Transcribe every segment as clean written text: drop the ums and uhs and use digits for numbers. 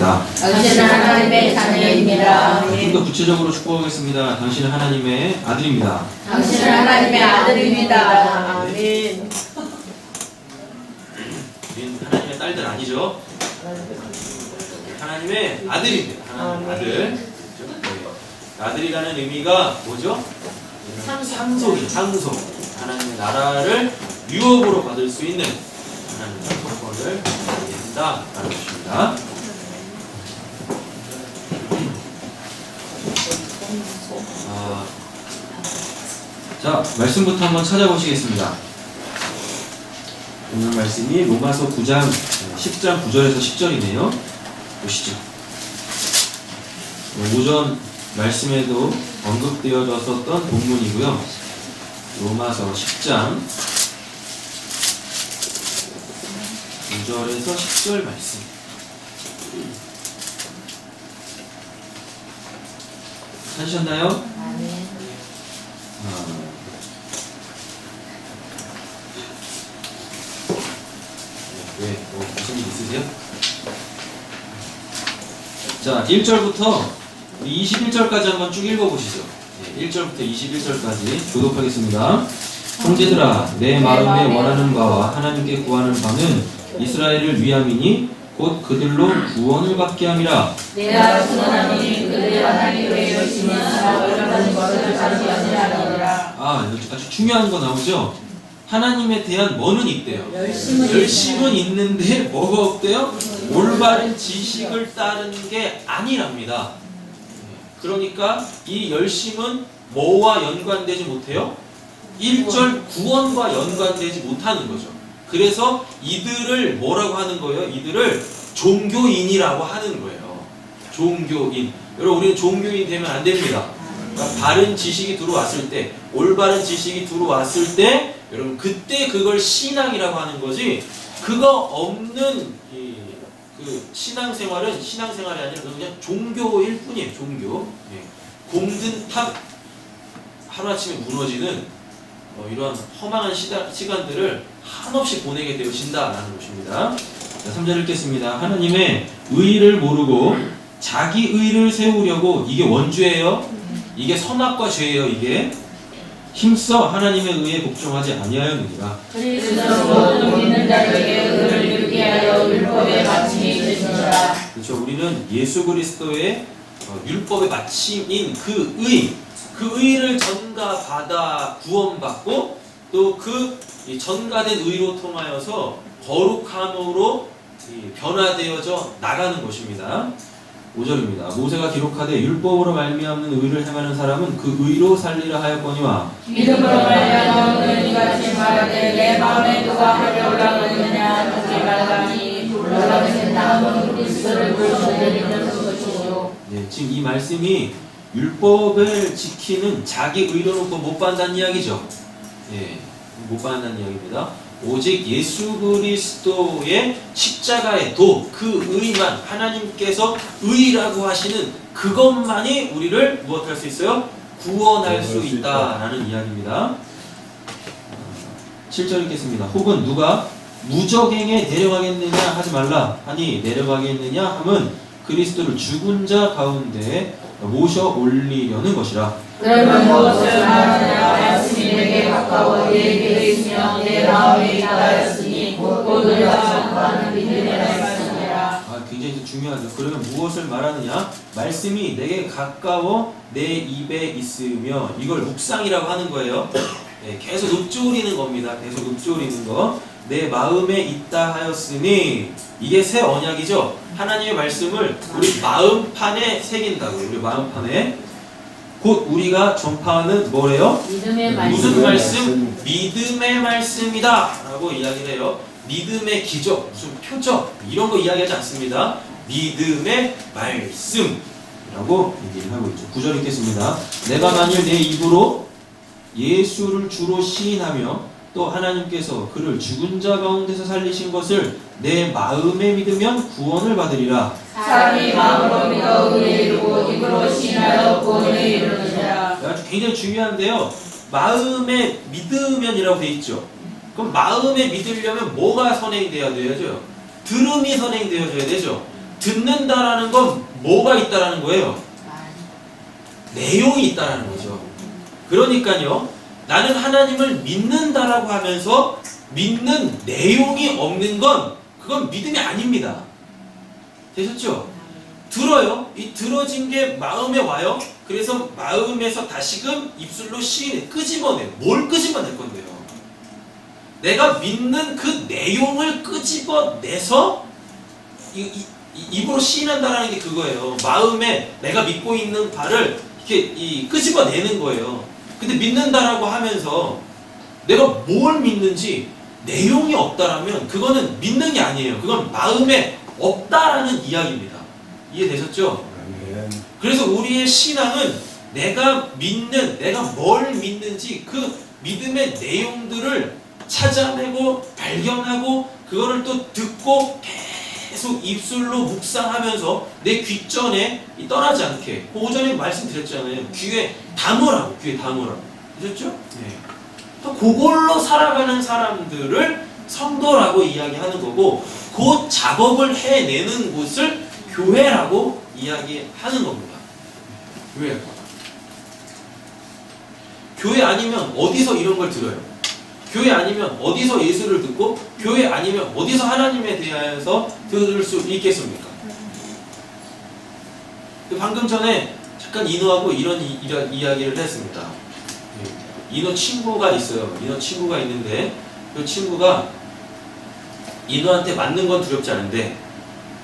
축복합니다. 당신은 하나님의 자녀입니다. 좀 더 구체적으로 축복하겠습니다. 당신은 하나님의 아들입니다. 당신은 하나님의 아들입니다. 아멘. 우리는 하나님의 딸들 아니죠? 하나님의 아들입니다. 하나님의 아들. 아들이라는 의미가 뭐죠? 상속이죠. 상속. 하나님의 나라를 유업으로 받을 수 있는 하나님의 상속권을 받게 된다라는 것입니다. 자, 말씀부터 한번 찾아보시겠습니다. 오늘 말씀이 로마서 9장 10장 9절에서 10절이네요. 보시죠. 오전 말씀에도 언급되어졌었던 본문이고요. 로마서 10장 9절에서 10절 말씀. 찾으셨나요? 왜? 무슨 일 있으세요? 자, 1절부터 21절까지 한번 쭉 읽어보시죠. 1절부터 21절까지 교독하겠습니다. 형제들아, 내 마음에 원하는 바와 하나님께 구하는 바는 이스라엘을 위함이니 곧 그들로 구원을 받게 함이라. 내가 주노하니 그들의 하나님의 열심히 사랑하는 것을 자주 아니하리라. 아주 중요한 거 나오죠? 하나님에 대한 뭐는 있대요? 열심은 있는데 뭐가 없대요? 올바른 지식을 따르는 게 아니랍니다. 그러니까 이 열심은 뭐와 연관되지 못해요? 1절 구원과 연관되지 못하는 거죠. 그래서 이들을 뭐라고 하는 거예요? 이들을 종교인이라고 하는 거예요. 종교인. 여러분, 우리는 종교인 되면 안 됩니다. 그러니까 바른 지식이 들어왔을 때, 올바른 지식이 들어왔을 때, 여러분 그때 그걸 신앙이라고 하는 거지. 그거 없는 그 신앙생활은 신앙생활이 아니라 그냥 종교일 뿐이에요. 종교. 공든 탑 하루아침에 무너지는 이러한 허망한 시간들을 한없이 보내게 되어진다라는 것입니다. 자, 3절 읽겠습니다. 하나님의 의를 모르고 자기 의를 세우려고, 이게 원죄예요. 이게 선악과 죄예요. 이게 힘써 하나님의 의에 복종하지 아니하였느니라. 그리스도로 믿는 자에게 의를 이루게 하여 율법의 마침이 있으시니라. 그렇죠. 우리는 예수 그리스도의 율법의 마침인 그 의를 전가받아 구원받고, 또 그 전가된 의로 통하여서 거룩함으로 변화되어져 나가는 것입니다. 5절입니다. 모세가 기록하되 율법으로 말미암는 의를 행하는 사람은 그 의로 살리라 하였거니와 믿음으로 말미암아 너희 같이 말하되 내 마음에 누가 하려 올라가느냐 하지 말라니 올라가신 다음은 그리스도를 보여드리는 것이요. 지금 이 말씀이 율법을 지키는 자기 의로 놓고 못 받는다는 이야기죠. 못 받는다는 이야기입니다. 오직 예수 그리스도의 십자가의 도, 그 의만, 하나님께서 의라고 하시는 그것만이 우리를 무엇할 수 있어요? 구원할 수 있다라는 이야기입니다. 7절 읽겠습니다. 혹은 누가 무적행에 내려가겠느냐 하지 말라 하니 내려가겠느냐 함은 그리스도를 죽은 자 가운데 모셔 올리려는 것이라. 그러면 무엇을 말하느냐 말씀이 내게 가까워 내게 있으며 내 마음에 있다였으니 곧 너희가 전파하는 믿음의 말씀이라. 굉장히 중요하죠. 그러면 무엇을 말하느냐? 말씀이 내게 가까워 내 입에 있으며, 이걸 묵상이라고 하는 거예요. 계속 읊조리는 겁니다. 계속 읊조리는 거. 내 마음에 있다 하였으니, 이게 새 언약이죠. 하나님의 말씀을 우리 마음판에 새긴다고. 우리 마음판에. 곧 우리가 전파하는 뭐래요? 믿음의 말씀. 무슨 말씀? 믿음의 말씀이다 라고 이야기를 해요. 믿음의 기적, 무슨 표적, 이런 거 이야기하지 않습니다. 믿음의 말씀이라고 얘기를 하고 있죠. 9절 읽겠습니다. 내가 만일 내 입으로 예수를 주로 시인하며 또 하나님께서 그를 죽은 자 가운데서 살리신 것을 내 마음에 믿으면 구원을 받으리라. 사람이 마음으로 믿어 의에 이르고 입으로 시인하여 구원에 이르느니라. 아주 굉장히 중요한데요. 마음에 믿으면이라고 돼 있죠. 그럼 마음에 믿으려면 뭐가 선행되어야 되죠? 들음이 선행되어져야 되죠. 듣는다라는 건 뭐가 있다라는 거예요? 내용이 있다라는 거죠. 그러니까요, 나는 하나님을 믿는다라고 하면서 믿는 내용이 없는 건 그건 믿음이 아닙니다. 되셨죠? 들어요. 이 들어진 게 마음에 와요. 그래서 마음에서 다시금 입술로 시인해 끄집어내. 뭘 끄집어낼 건데요? 내가 믿는 그 내용을 끄집어내서 입으로 시인한다라는 게 그거예요. 마음에 내가 믿고 있는 바를 이렇게 끄집어내는 거예요. 근데 믿는다라고 하면서 내가 뭘 믿는지 내용이 없다라면 그거는 믿는 게 아니에요. 그건 마음에 없다라는 이야기입니다. 이해되셨죠? 그래서 우리의 신앙은 내가 뭘 믿는지 그 믿음의 내용들을 찾아내고 발견하고 그거를 또 듣고 계속 입술로 묵상하면서 내 귓전에 떠나지 않게 오전에 말씀드렸잖아요. 귀에 담으라고. 그렇죠? 네. 또 그걸로 살아가는 사람들을 성도라고 이야기하는 거고 그 작업을 해내는 곳을 교회라고 이야기하는 겁니다. 교회 아니면 어디서 이런 걸 들어요? 교회 아니면 어디서 예수를 듣고 교회 아니면 어디서 하나님에 대하여서 들을 수 있겠습니까? 방금 전에 잠깐 인호하고 이런 이야기를 했습니다. 인호 친구가 있어요. 인호 친구가 있는데 그 친구가 인호한테 맞는 건 두렵지 않은데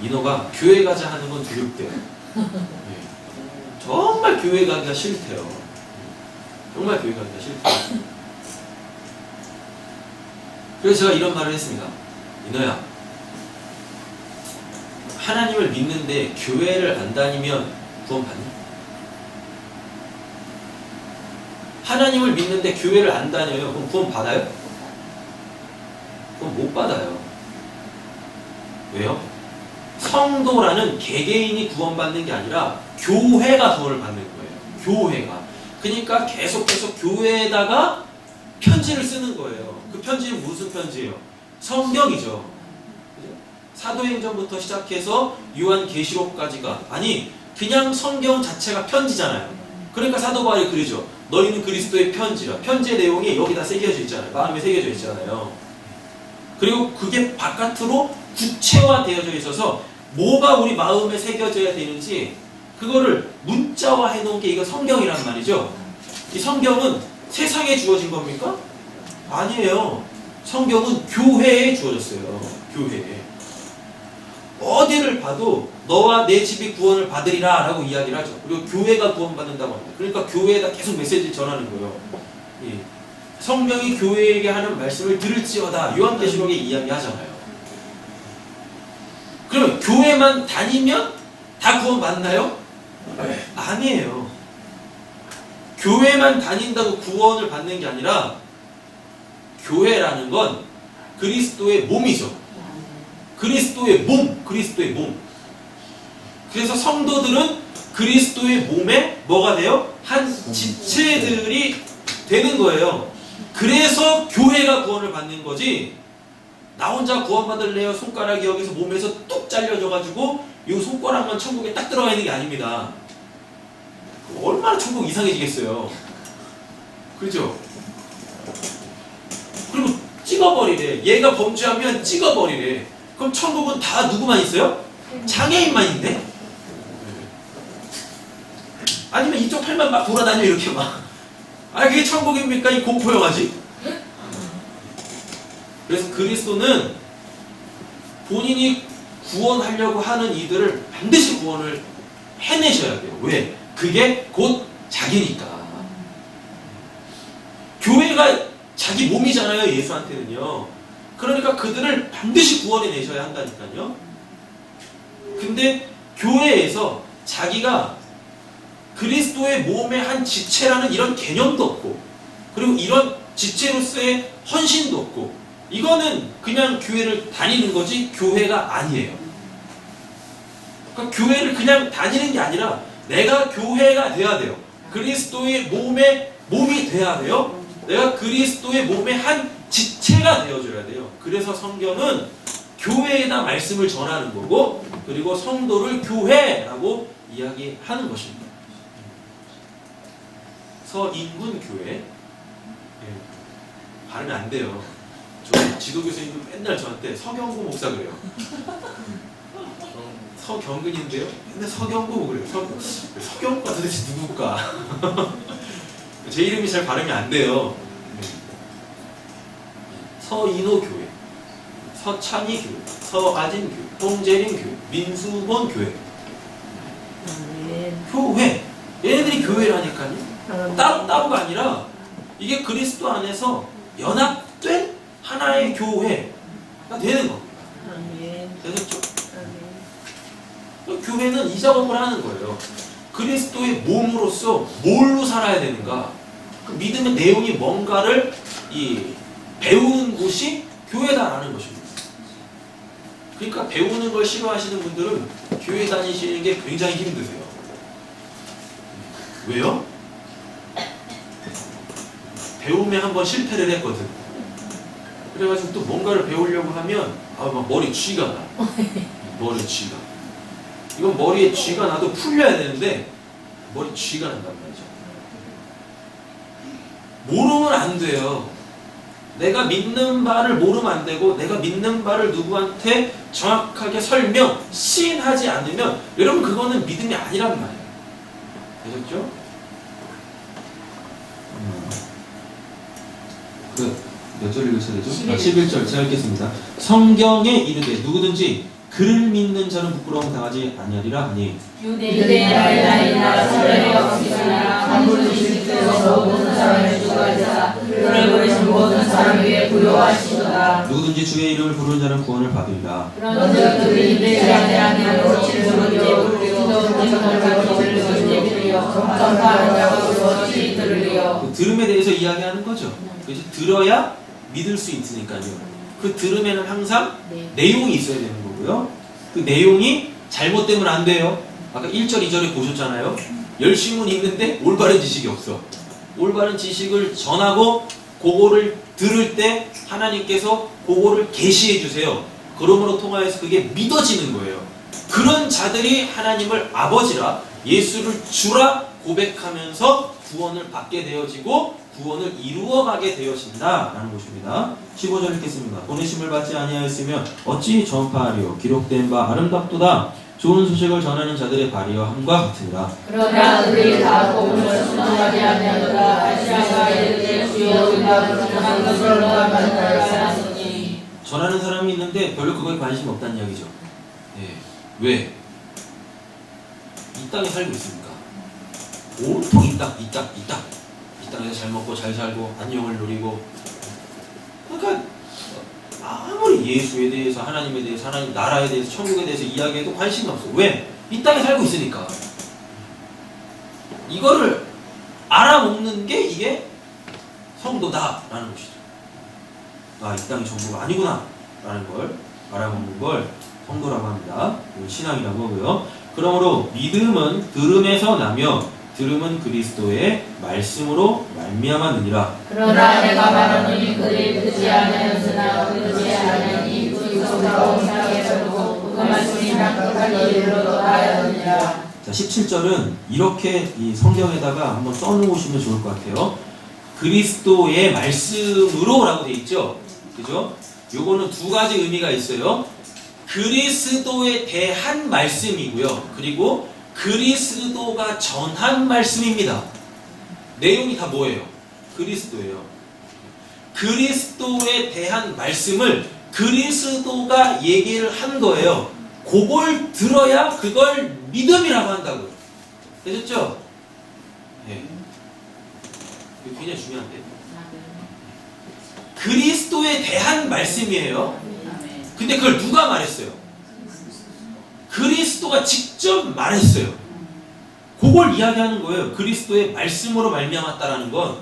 인호가 교회 가자 하는 건 두렵대요. 정말 교회 가기가 싫대요. 정말 교회 가기가 싫대요. 그래서 제가 이런 말을 했습니다. 인호야, 하나님을 믿는데 교회를 안 다니면 구원 받니? 하나님을 믿는데 교회를 안 다녀요. 그럼 구원 받아요? 그럼 못 받아요. 왜요? 성도라는 개개인이 구원받는 게 아니라 교회가 구원을 받는 거예요. 교회가. 그러니까 계속해서 교회에다가 편지를 쓰는 거예요. 그 편지는 무슨 편지예요? 성경이죠. 사도행전부터 시작해서 요한계시록까지가 아니 그냥 성경 자체가 편지잖아요. 그러니까 사도 바울이 그러죠. 너희는 그리스도의 편지라. 편지의 내용이 여기다 새겨져 있잖아요. 마음에 새겨져 있잖아요. 그리고 그게 바깥으로 구체화되어져 있어서 뭐가 우리 마음에 새겨져야 되는지 그거를 문자화 해놓은 게 이거 성경이란 말이죠. 이 성경은 세상에 주어진 겁니까? 아니에요. 성경은 교회에 주어졌어요. 교회에. 어디를 봐도 너와 내 집이 구원을 받으리라 라고 이야기를 하죠. 그리고 교회가 구원받는다고 합니다. 그러니까 교회에다 계속 메시지를 전하는 거예요. 예. 성령이 교회에게 하는 말씀을 들을지어다 요한계시록에 이야기하잖아요. 그럼 교회만 다니면 다 구원받나요? 아니에요. 교회만 다닌다고 구원을 받는 게 아니라 교회라는 건 그리스도의 몸이죠. 그리스도의 몸. 그래서 성도들은 그리스도의 몸에 뭐가 돼요? 한 지체들이 되는 거예요. 그래서 교회가 구원을 받는 거지 나 혼자 구원받을래요? 손가락이 여기서 몸에서 뚝 잘려져가지고 이 손가락만 천국에 딱 들어가 있는 게 아닙니다. 얼마나 천국 이상해지겠어요. 그렇죠? 그리고 찍어버리래. 얘가 범죄하면 찍어버리래. 그럼 천국은 다 누구만 있어요? 장애인만 있네? 아니면 이쪽 팔만 막 돌아다녀 이렇게 막. 아 그게 천국입니까? 이 공포 영화지? 그래서 그리스도는 본인이 구원하려고 하는 이들을 반드시 구원을 해내셔야 돼요. 왜? 그게 곧 자기니까. 교회가 자기 몸이잖아요. 예수한테는요. 그러니까 그들을 반드시 구원해내셔야 한다니까요. 근데 교회에서 자기가 그리스도의 몸의 한 지체라는 이런 개념도 없고 그리고 이런 지체로서의 헌신도 없고 이거는 그냥 교회를 다니는 거지 교회가 아니에요. 그러니까 교회를 그냥 다니는 게 아니라 내가 교회가 돼야 돼요. 그리스도의 몸이 돼야 돼요. 내가 그리스도의 몸의 한 지체가 되어줘야 돼요. 그래서 성경은 교회에다 말씀을 전하는 거고 그리고 성도를 교회라고 이야기하는 것입니다. 서인문 교회. 예, 발음이 안 돼요. 저 지도 교수님도 맨날 저한테 서경구 목사 그래요. 서경근인데요. 맨날 서경구 그래요. 서경구가 도대체 누굴까? 제 이름이 잘 발음이 안 돼요. 서인호 교회, 서찬희 교회, 서아진 교회, 홍재림 교회, 민수본 교회. 교회. 얘네들이 교회라니까요. 따로따로가 아니라 이게 그리스도 안에서 연합된 하나의 교회가 되는 겁니다. 되셨죠? 교회는 이 작업을 하는 거예요. 그리스도의 몸으로서 뭘로 살아야 되는가? 그 믿음의 내용이 뭔가를 배우는 곳이 교회다라는 것입니다. 그러니까 배우는 걸 싫어하시는 분들은 교회 다니시는 게 굉장히 힘드세요. 왜요? 배움에 한번 실패를 했거든. 그래가지고 또 뭔가를 배우려고 하면 막 머리 쥐가 나. 머리 쥐가. 이건 머리에 쥐가 나도 풀려야 되는데 머리 쥐가 난단 말이죠. 모르면 안 돼요. 내가 믿는 바를 모르면 안 되고 내가 믿는 바를 누구한테 정확하게 설명, 시인하지 않으면 여러분 그거는 믿음이 아니란 말이에요. 되셨죠? 몇 절 읽으셔야 되죠? 11절 제가 읽겠습니다. 성경에 이르되 누구든지 그를 믿는 자는 부끄러움 당하지 아니하리라 하니 유대인이나 사람이 없으나 만물을 지으셔서 모든 사람을 주관하사 그를 부르신 모든 사람 위에 부여하시도다. 누구든지 주의 이름을 부르는 자는 구원을 받으리라. 그런즉 그들이 믿지 아니하는 것을 부르리요 들으리요 전파하는 자가 그것이 들으리요. 그 들음에 대해서 이야기하는 거죠. 그래서 들어야 믿을 수 있으니까요. 그 들음에는 항상 내용이 있어야 되는 거고요. 그 내용이 잘못되면 안 돼요. 아까 1절, 2절에 보셨잖아요. 열심은 있는데 올바른 지식이 없어. 올바른 지식을 전하고 그거를 들을 때 하나님께서 그거를 계시해 주세요. 그러므로 통하여서 그게 믿어지는 거예요. 그런 자들이 하나님을 아버지라 예수를 주라 고백하면서 구원을 받게 되어지고 구원을 이루어가게 되어진다라는 것입니다. 15절 읽겠습니다. 보내심을 받지 아니하였으면 어찌 전파하리요? 기록된 바 아름답도다. 좋은 소식을 전하는 자들의 발이여 함과 같으니라. 그러나 그들이 다 복음을 순종하지 아니하도다. 아시아가 이르되 주여 우리가 부족한 것을 너가 만나라 하시니. 전하는 사람이 있는데 별로 그거에 관심이 없다는 이야기죠. 예. 왜? 이 땅에 살고 있습니까? 온통 이 땅에서 잘 먹고 잘 살고 안녕을 누리고. 그러니까 아무리 예수에 대해서 하나님에 대해서 하나님 나라에 대해서 천국에 대해서 이야기해도 관심이 없어. 왜? 이 땅에 살고 있으니까. 이거를 알아먹는 게 이게 성도다라는 것이죠. 아, 이 땅이 전부가 아니구나 라는 걸 알아먹는 걸 성도라고 합니다. 신앙이라고 하고요. 그러므로 믿음은 들음에서 나며 들음은 그리스도의 말씀으로 말미암았느니라. 그러나 내가 말하노니 그들이 듣지 아니하였으나 듣지 아니하니 그리스도가 온상에 두고 그 말씀이 끝까지 이르러도다 하였느니라. 자, 17절은 이렇게 이 성경에다가 한번 써놓으시면 좋을 것 같아요. 그리스도의 말씀으로 라고 돼 있죠. 그죠? 요거는 두 가지 의미가 있어요. 그리스도에 대한 말씀이고요. 그리고 그리스도가 전한 말씀입니다. 내용이 다 뭐예요? 그리스도예요. 그리스도에 대한 말씀을 그리스도가 얘기를 한 거예요. 그걸 들어야 그걸 믿음이라고 한다고요. 되셨죠? 네. 이거 굉장히 중요한데. 그리스도에 대한 말씀이에요. 근데 그걸 누가 말했어요? 그리스도가 직접 말했어요. 그걸 이야기하는 거예요. 그리스도의 말씀으로 말미암았다라는 건.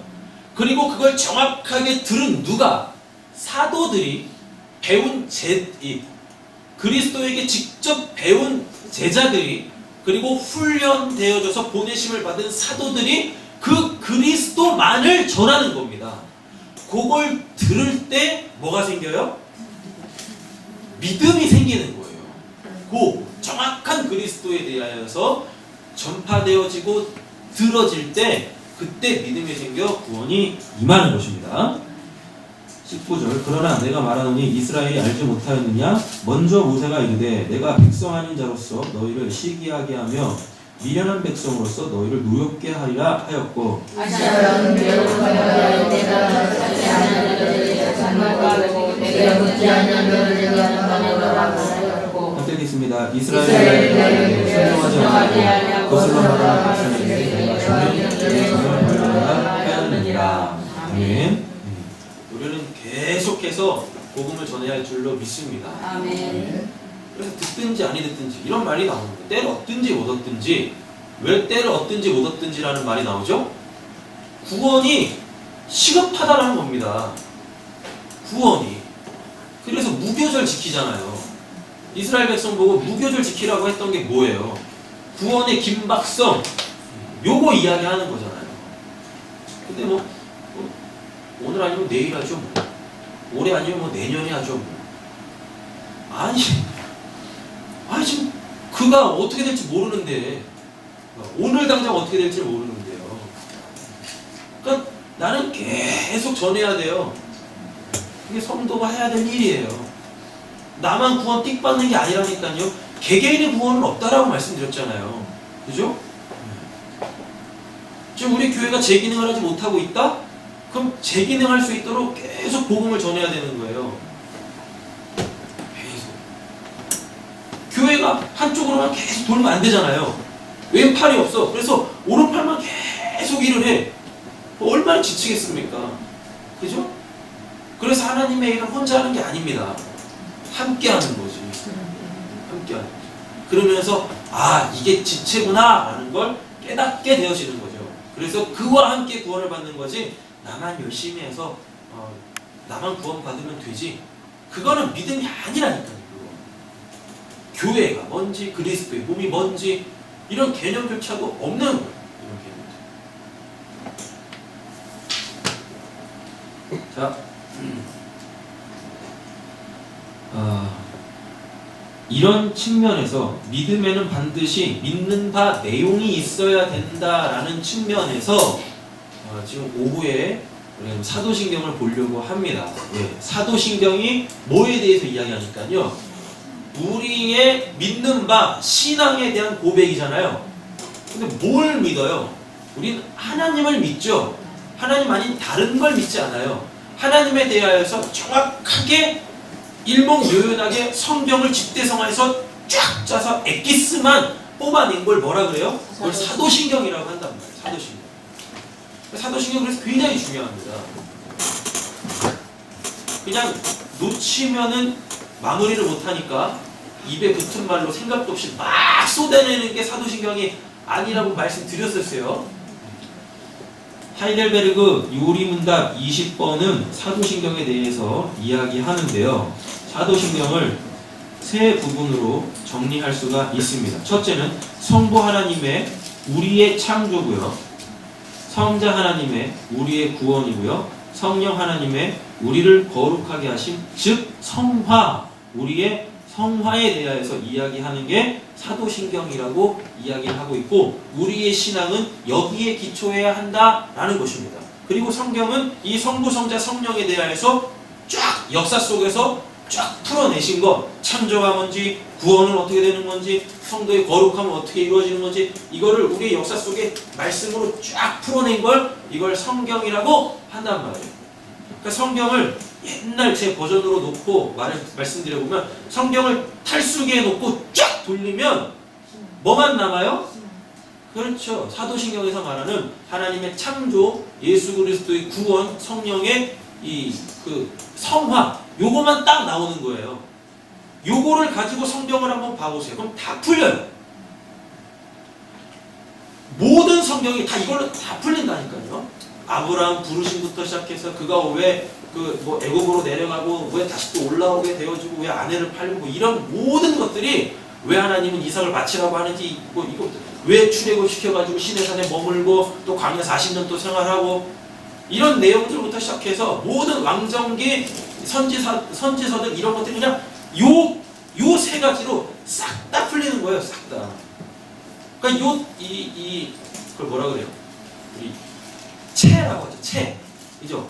그리고 그걸 정확하게 들은 누가? 사도들이 배운 그리스도에게 직접 배운 제자들이 그리고 훈련되어져서 보내심을 받은 사도들이 그 그리스도만을 전하는 겁니다. 그걸 들을 때 뭐가 생겨요? 믿음이 생기는 거예요. 그 정확한 그리스도에 대하여서 전파되어지고 들어질 때 그때 믿음이 생겨 구원이 임하는 것입니다. 19절 그러나 내가 말하노니 이스라엘이 알지 못하였느냐 먼저 모세가 이르되 내가 백성 아닌 자로서 너희를 시기하게 하며 미련한 백성으로서 너희를 노엽게 하리라 하였고 아시아는 매우 강하여 내가 찾지 않으려고 장막하고 내가 묻지 않으려고 장막하고 하였고 선택했습니다. 이스라엘을 순종하지 않고 거슬러 말하는 백성에게 내가 주는 백성을 벌하라 하였느니라. 아멘. 우리는 계속해서 복음을 전해야 할 줄로 믿습니다. 아멘. 그래서 듣든지 아니 듣든지 이런 말이 나옵니다. 때를 얻든지 못 얻든지. 왜 때를 얻든지 못 얻든지라는 말이 나오죠? 구원이 시급하다라는 겁니다. 구원이. 그래서 무교절 지키잖아요. 이스라엘 백성 보고 무교절 지키라고 했던 게 뭐예요? 구원의 긴박성 요거 이야기하는 거잖아요. 근데 뭐 오늘 아니면 내일 하죠. 올해 아니면 뭐 내년에 하죠. 아니 지금 그가 어떻게 될지 모르는데 오늘 당장 어떻게 될지 모르는데요. 그러니까 나는 계속 전해야 돼요. 이게 성도가 해야 될 일이에요. 나만 구원 띡 받는 게 아니라니까요. 개개인의 구원은 없다라고 말씀드렸잖아요. 그죠? 지금 우리 교회가 제 기능을 하지 못하고 있다? 그럼 제 기능할 수 있도록 계속 복음을 전해야 되는 거예요. 계속. 교회가 한쪽으로만 계속 돌면 안 되잖아요. 왼팔이 없어. 그래서 오른팔만 계속 일을 해. 얼마나 지치겠습니까? 그죠? 그래서 하나님의 일을 혼자 하는 게 아닙니다. 함께 하는 거지. 함께 하는 거지. 그러면서 이게 지체구나 라는 걸 깨닫게 되어지는 거죠. 그래서 그와 함께 구원을 받는 거지 나만 열심히 해서 나만 구원 받으면 되지. 그거는 믿음이 아니라니까요. 그거. 교회가 뭔지 그리스도의 몸이 뭔지 이런 개념조차도 없는 거예요. 이런 개념들. 자, 이런 측면에서 믿음에는 반드시 믿는 바 내용이 있어야 된다라는 측면에서 지금 오후에 우리가 사도신경을 보려고 합니다. 사도신경이 뭐에 대해서 이야기하니까요. 우리의 믿는 바 신앙에 대한 고백이잖아요. 근데 뭘 믿어요? 우린 하나님을 믿죠. 하나님 아닌 다른 걸 믿지 않아요. 하나님에 대하여서 정확하게 일목요연하게 성경을 집대성화해서 쫙 짜서 엑기스만 뽑아낸 걸 뭐라 그래요? 그걸 사도신경이라고 한단 말이에요. 사도신경. 사도신경 그래서 굉장히 중요합니다. 그냥 놓치면은 마무리를 못하니까 입에 붙은 말로 생각도 없이 막 쏟아내는 게 사도신경이 아니라고 말씀드렸었어요. 하이델베르그 요리문답 20번은 사도신경에 대해서 이야기하는데요. 사도신경을 세 부분으로 정리할 수가 있습니다. 첫째는 성부 하나님의 우리의 창조고요. 성자 하나님의 우리의 구원이고요. 성령 하나님의 우리를 거룩하게 하심, 즉 성화, 우리의 성화에 대하여서 이야기하는 게 사도신경이라고 이야기를 하고 있고 우리의 신앙은 여기에 기초해야 한다라는 것입니다. 그리고 성경은 이 성부, 성자, 성령에 대하여서 쫙 역사 속에서 쫙 풀어내신 것, 창조가 뭔지, 구원은 어떻게 되는 건지, 성도의 거룩함은 어떻게 이루어지는 건지 이거를 우리의 역사 속에 말씀으로 쫙 풀어낸 걸 이걸 성경이라고 한단 말이에요. 그러니까 성경을 옛날 제 버전으로 놓고 말씀드려보면 성경을 탈수기에 놓고 쫙 돌리면 뭐만 남아요? 그렇죠. 사도신경에서 말하는 하나님의 창조, 예수 그리스도의 구원, 성령의 그 성화 요거만 딱 나오는 거예요. 요거를 가지고 성경을 한번 봐보세요. 그럼 다 풀려요. 모든 성경이 다 이걸로 다 풀린다니까요. 아브라함 부르심부터 시작해서 그가 왜 애굽으로 내려가고 왜 다시 또 올라오게 되어지고 왜 아내를 팔고 이런 모든 것들이 왜 하나님은 이삭을 바치라고 하는지 이거 왜 출애굽 시켜가지고 시내산에 머물고 또 광야 40년 또 생활하고 이런 내용들부터 시작해서 모든 왕정기 선지서들 이런 것들이 그냥 요 세 가지로 싹 다 풀리는 거예요. 싹 다. 그러니까 그걸 뭐라 그래요? 우리 체라고 하죠. 체. 그죠?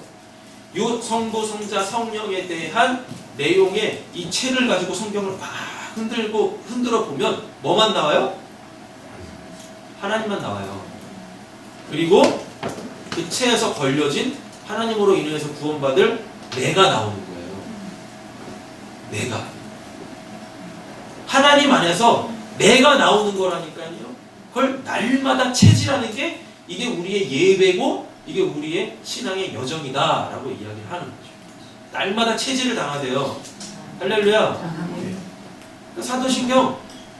요 성부, 성자, 성령에 대한 내용의 이 체를 가지고 성경을 막 흔들어 보면 뭐만 나와요? 하나님만 나와요. 그리고 그 체에서 걸려진 하나님으로 인해서 구원받을 내가 나오는 거예요. 내가. 하나님 안에서 내가 나오는 거라니까요. 그걸 날마다 체질하는 게 이게 우리의 예배고 이게 우리의 신앙의 여정이다라고 이야기를 하는 거죠. 날마다 체질을 당하세요. 할렐루야. 사도신경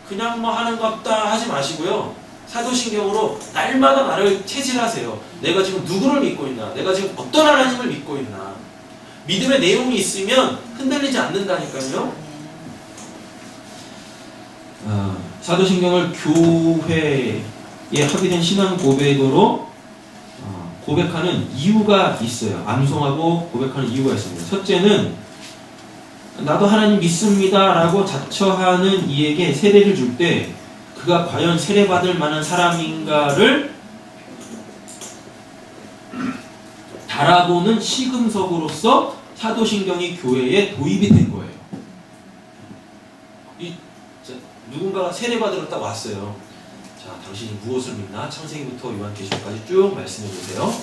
그냥 뭐 하는 것 같다 하지 마시고요. 사도신경으로 날마다 나를 체질하세요. 내가 지금 누구를 믿고 있나? 내가 지금 어떤 하나님을 믿고 있나? 믿음의 내용이 있으면 흔들리지 않는다니까요. 사도신경을 교회에 합의된 신앙 고백으로 고백하는 이유가 있어요. 암송하고 고백하는 이유가 있습니다. 첫째는 나도 하나님 믿습니다 라고 자처하는 이에게 세례를 줄 때 그가 과연 세례받을 만한 사람인가를 달아보는 시금석으로서 사도신경이 교회에 도입이 된 거예요. 누군가가 세례받으러 딱 왔어요. 자, 당신이 무엇을 믿나? 창세기부터 요한계시록까지 쭉 말씀해 보세요.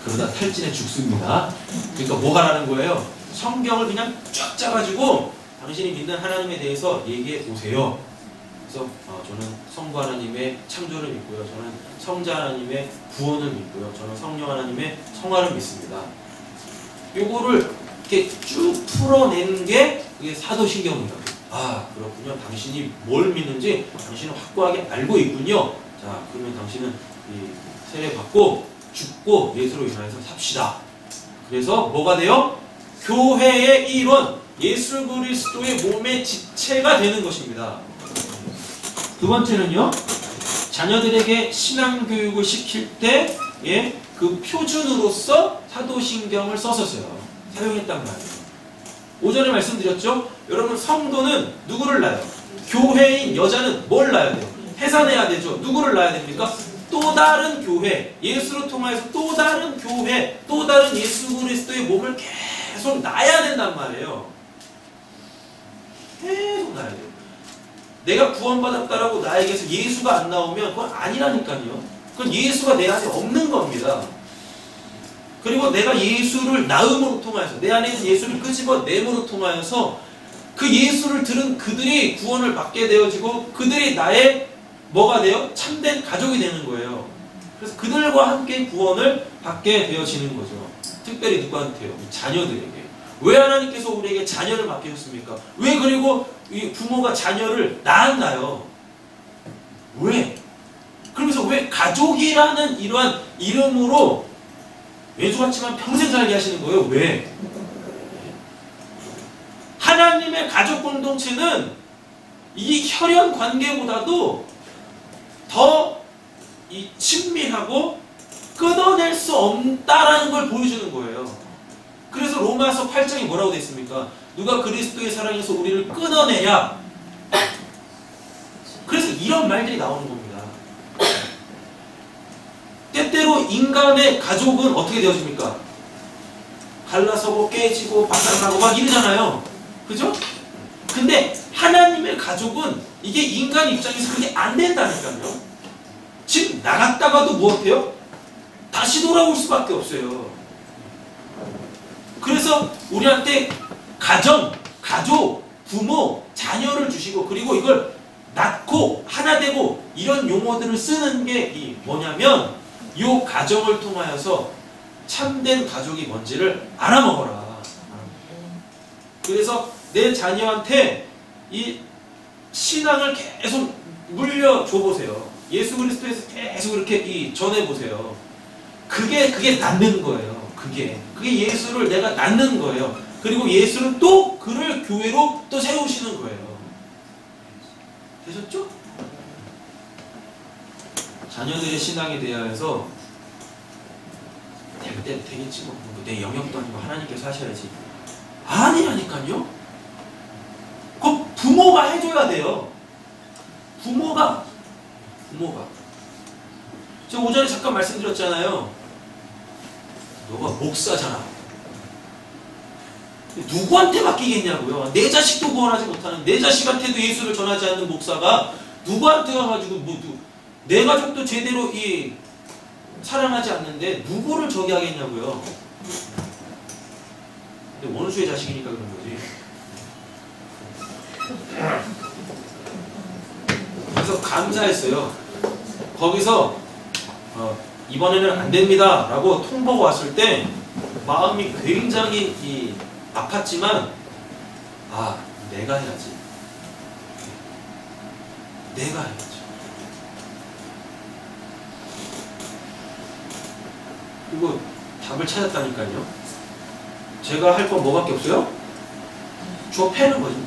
그러다 탈진해 죽습니다. 그러니까 뭐 하라는 거예요? 성경을 그냥 쫙 짜가지고 당신이 믿는 하나님에 대해서 얘기해 보세요. 그래서 저는 성부 하나님의 창조를 믿고요. 저는 성자 하나님의 구원을 믿고요. 저는 성령 하나님의 성화를 믿습니다. 요거를 이렇게 쭉 풀어낸 게 그게 사도신경이라고. 아, 그렇군요. 당신이 뭘 믿는지 당신은 확고하게 알고 있군요. 자, 그러면 당신은 이 세례 받고 죽고 예수로 인하여서 삽시다. 그래서 뭐가 돼요? 교회의 일원, 예수 그리스도의 몸의 지체가 되는 것입니다. 두 번째는요, 자녀들에게 신앙 교육을 시킬 때 그 표준으로서 사도신경을 썼었어요. 사용했단 말이에요. 오전에 말씀드렸죠? 여러분, 성도는 누구를 낳아요? 교회인 여자는 뭘 낳아야 돼요? 해산해야 되죠. 누구를 낳아야 됩니까? 또 다른 교회, 예수로 통하여서 또 다른 교회, 또 다른 예수 그리스도의 몸을 계속 낳아야 된단 말이에요. 계속 낳아야 돼요. 내가 구원받았다라고 나에게서 예수가 안 나오면 그건 아니라니까요. 그건 예수가 내 안에 없는 겁니다. 그리고 내가 예수를 낳음으로 통하여서 내 안에 있는 예수를 끄집어내므로 통하여서 그 예수를 들은 그들이 구원을 받게 되어지고 그들이 나의 뭐가 돼요? 참된 가족이 되는 거예요. 그래서 그들과 함께 구원을 받게 되어지는 거죠. 특별히 누구한테요? 자녀들에게. 왜 하나님께서 우리에게 자녀를 맡기셨습니까? 왜 그리고 이 부모가 자녀를 낳았나요? 왜? 그러면서 왜 가족이라는 이러한 이름으로 외주같지만 평생 살게 하시는 거예요? 왜? 하나님의 가족 공동체는 이 혈연 관계보다도 더 이 친밀하고 끊어낼 수 없다라는 걸 보여주는 거예요. 그래서 로마서 8장이 뭐라고 되어 있습니까? 누가 그리스도의 사랑에서 우리를 끊어내냐? 그래서 이런 말들이 나오는 겁니다. 때때로 인간의 가족은 어떻게 되어집니까? 갈라서고 깨지고 바닥나고 막 이러잖아요. 그죠? 근데 하나님의 가족은 이게 인간 입장에서 그게 안 된다니까요. 즉 나갔다가도 무엇해요? 다시 돌아올 수밖에 없어요. 그래서 우리한테 가정, 가족, 부모, 자녀를 주시고 그리고 이걸 낳고 하나 되고 이런 용어들을 쓰는 게 뭐냐면 이 가정을 통하여서 참된 가족이 뭔지를 알아먹어라. 그래서 내 자녀한테 이 신앙을 계속 물려줘 보세요. 예수 그리스도에서 계속 이렇게 전해보세요. 그게 낳는 거예요. 그게 예수를 내가 낳는 거예요. 그리고 예수는 또 그를 교회로 또 세우시는 거예요. 되셨죠? 자녀들의 신앙에 대하여서 되겠지 뭐 내 영역도 아니고 하나님께서 하셔야지. 아니라니까요. 부모가 해줘야 돼요. 부모가. 제가 오전에 잠깐 말씀드렸잖아요. 너가 목사잖아. 누구한테 맡기겠냐고요. 내 자식도 구원하지 못하는, 내 자식한테도 예수를 전하지 않는 목사가 누구한테 와가지고 내 가족도 제대로 사랑하지 않는데 누구를 저기 하겠냐고요. 근데 원수의 자식이니까 그런 거지. 그래서 감사했어요. 거기서 이번에는 안 됩니다 라고 통보가 왔을 때 마음이 굉장히 아팠지만, 내가 해야지. 내가 해야지. 그리고 답을 찾았다니까요. 제가 할 건 뭐밖에 없어요? 줘 패는 거지.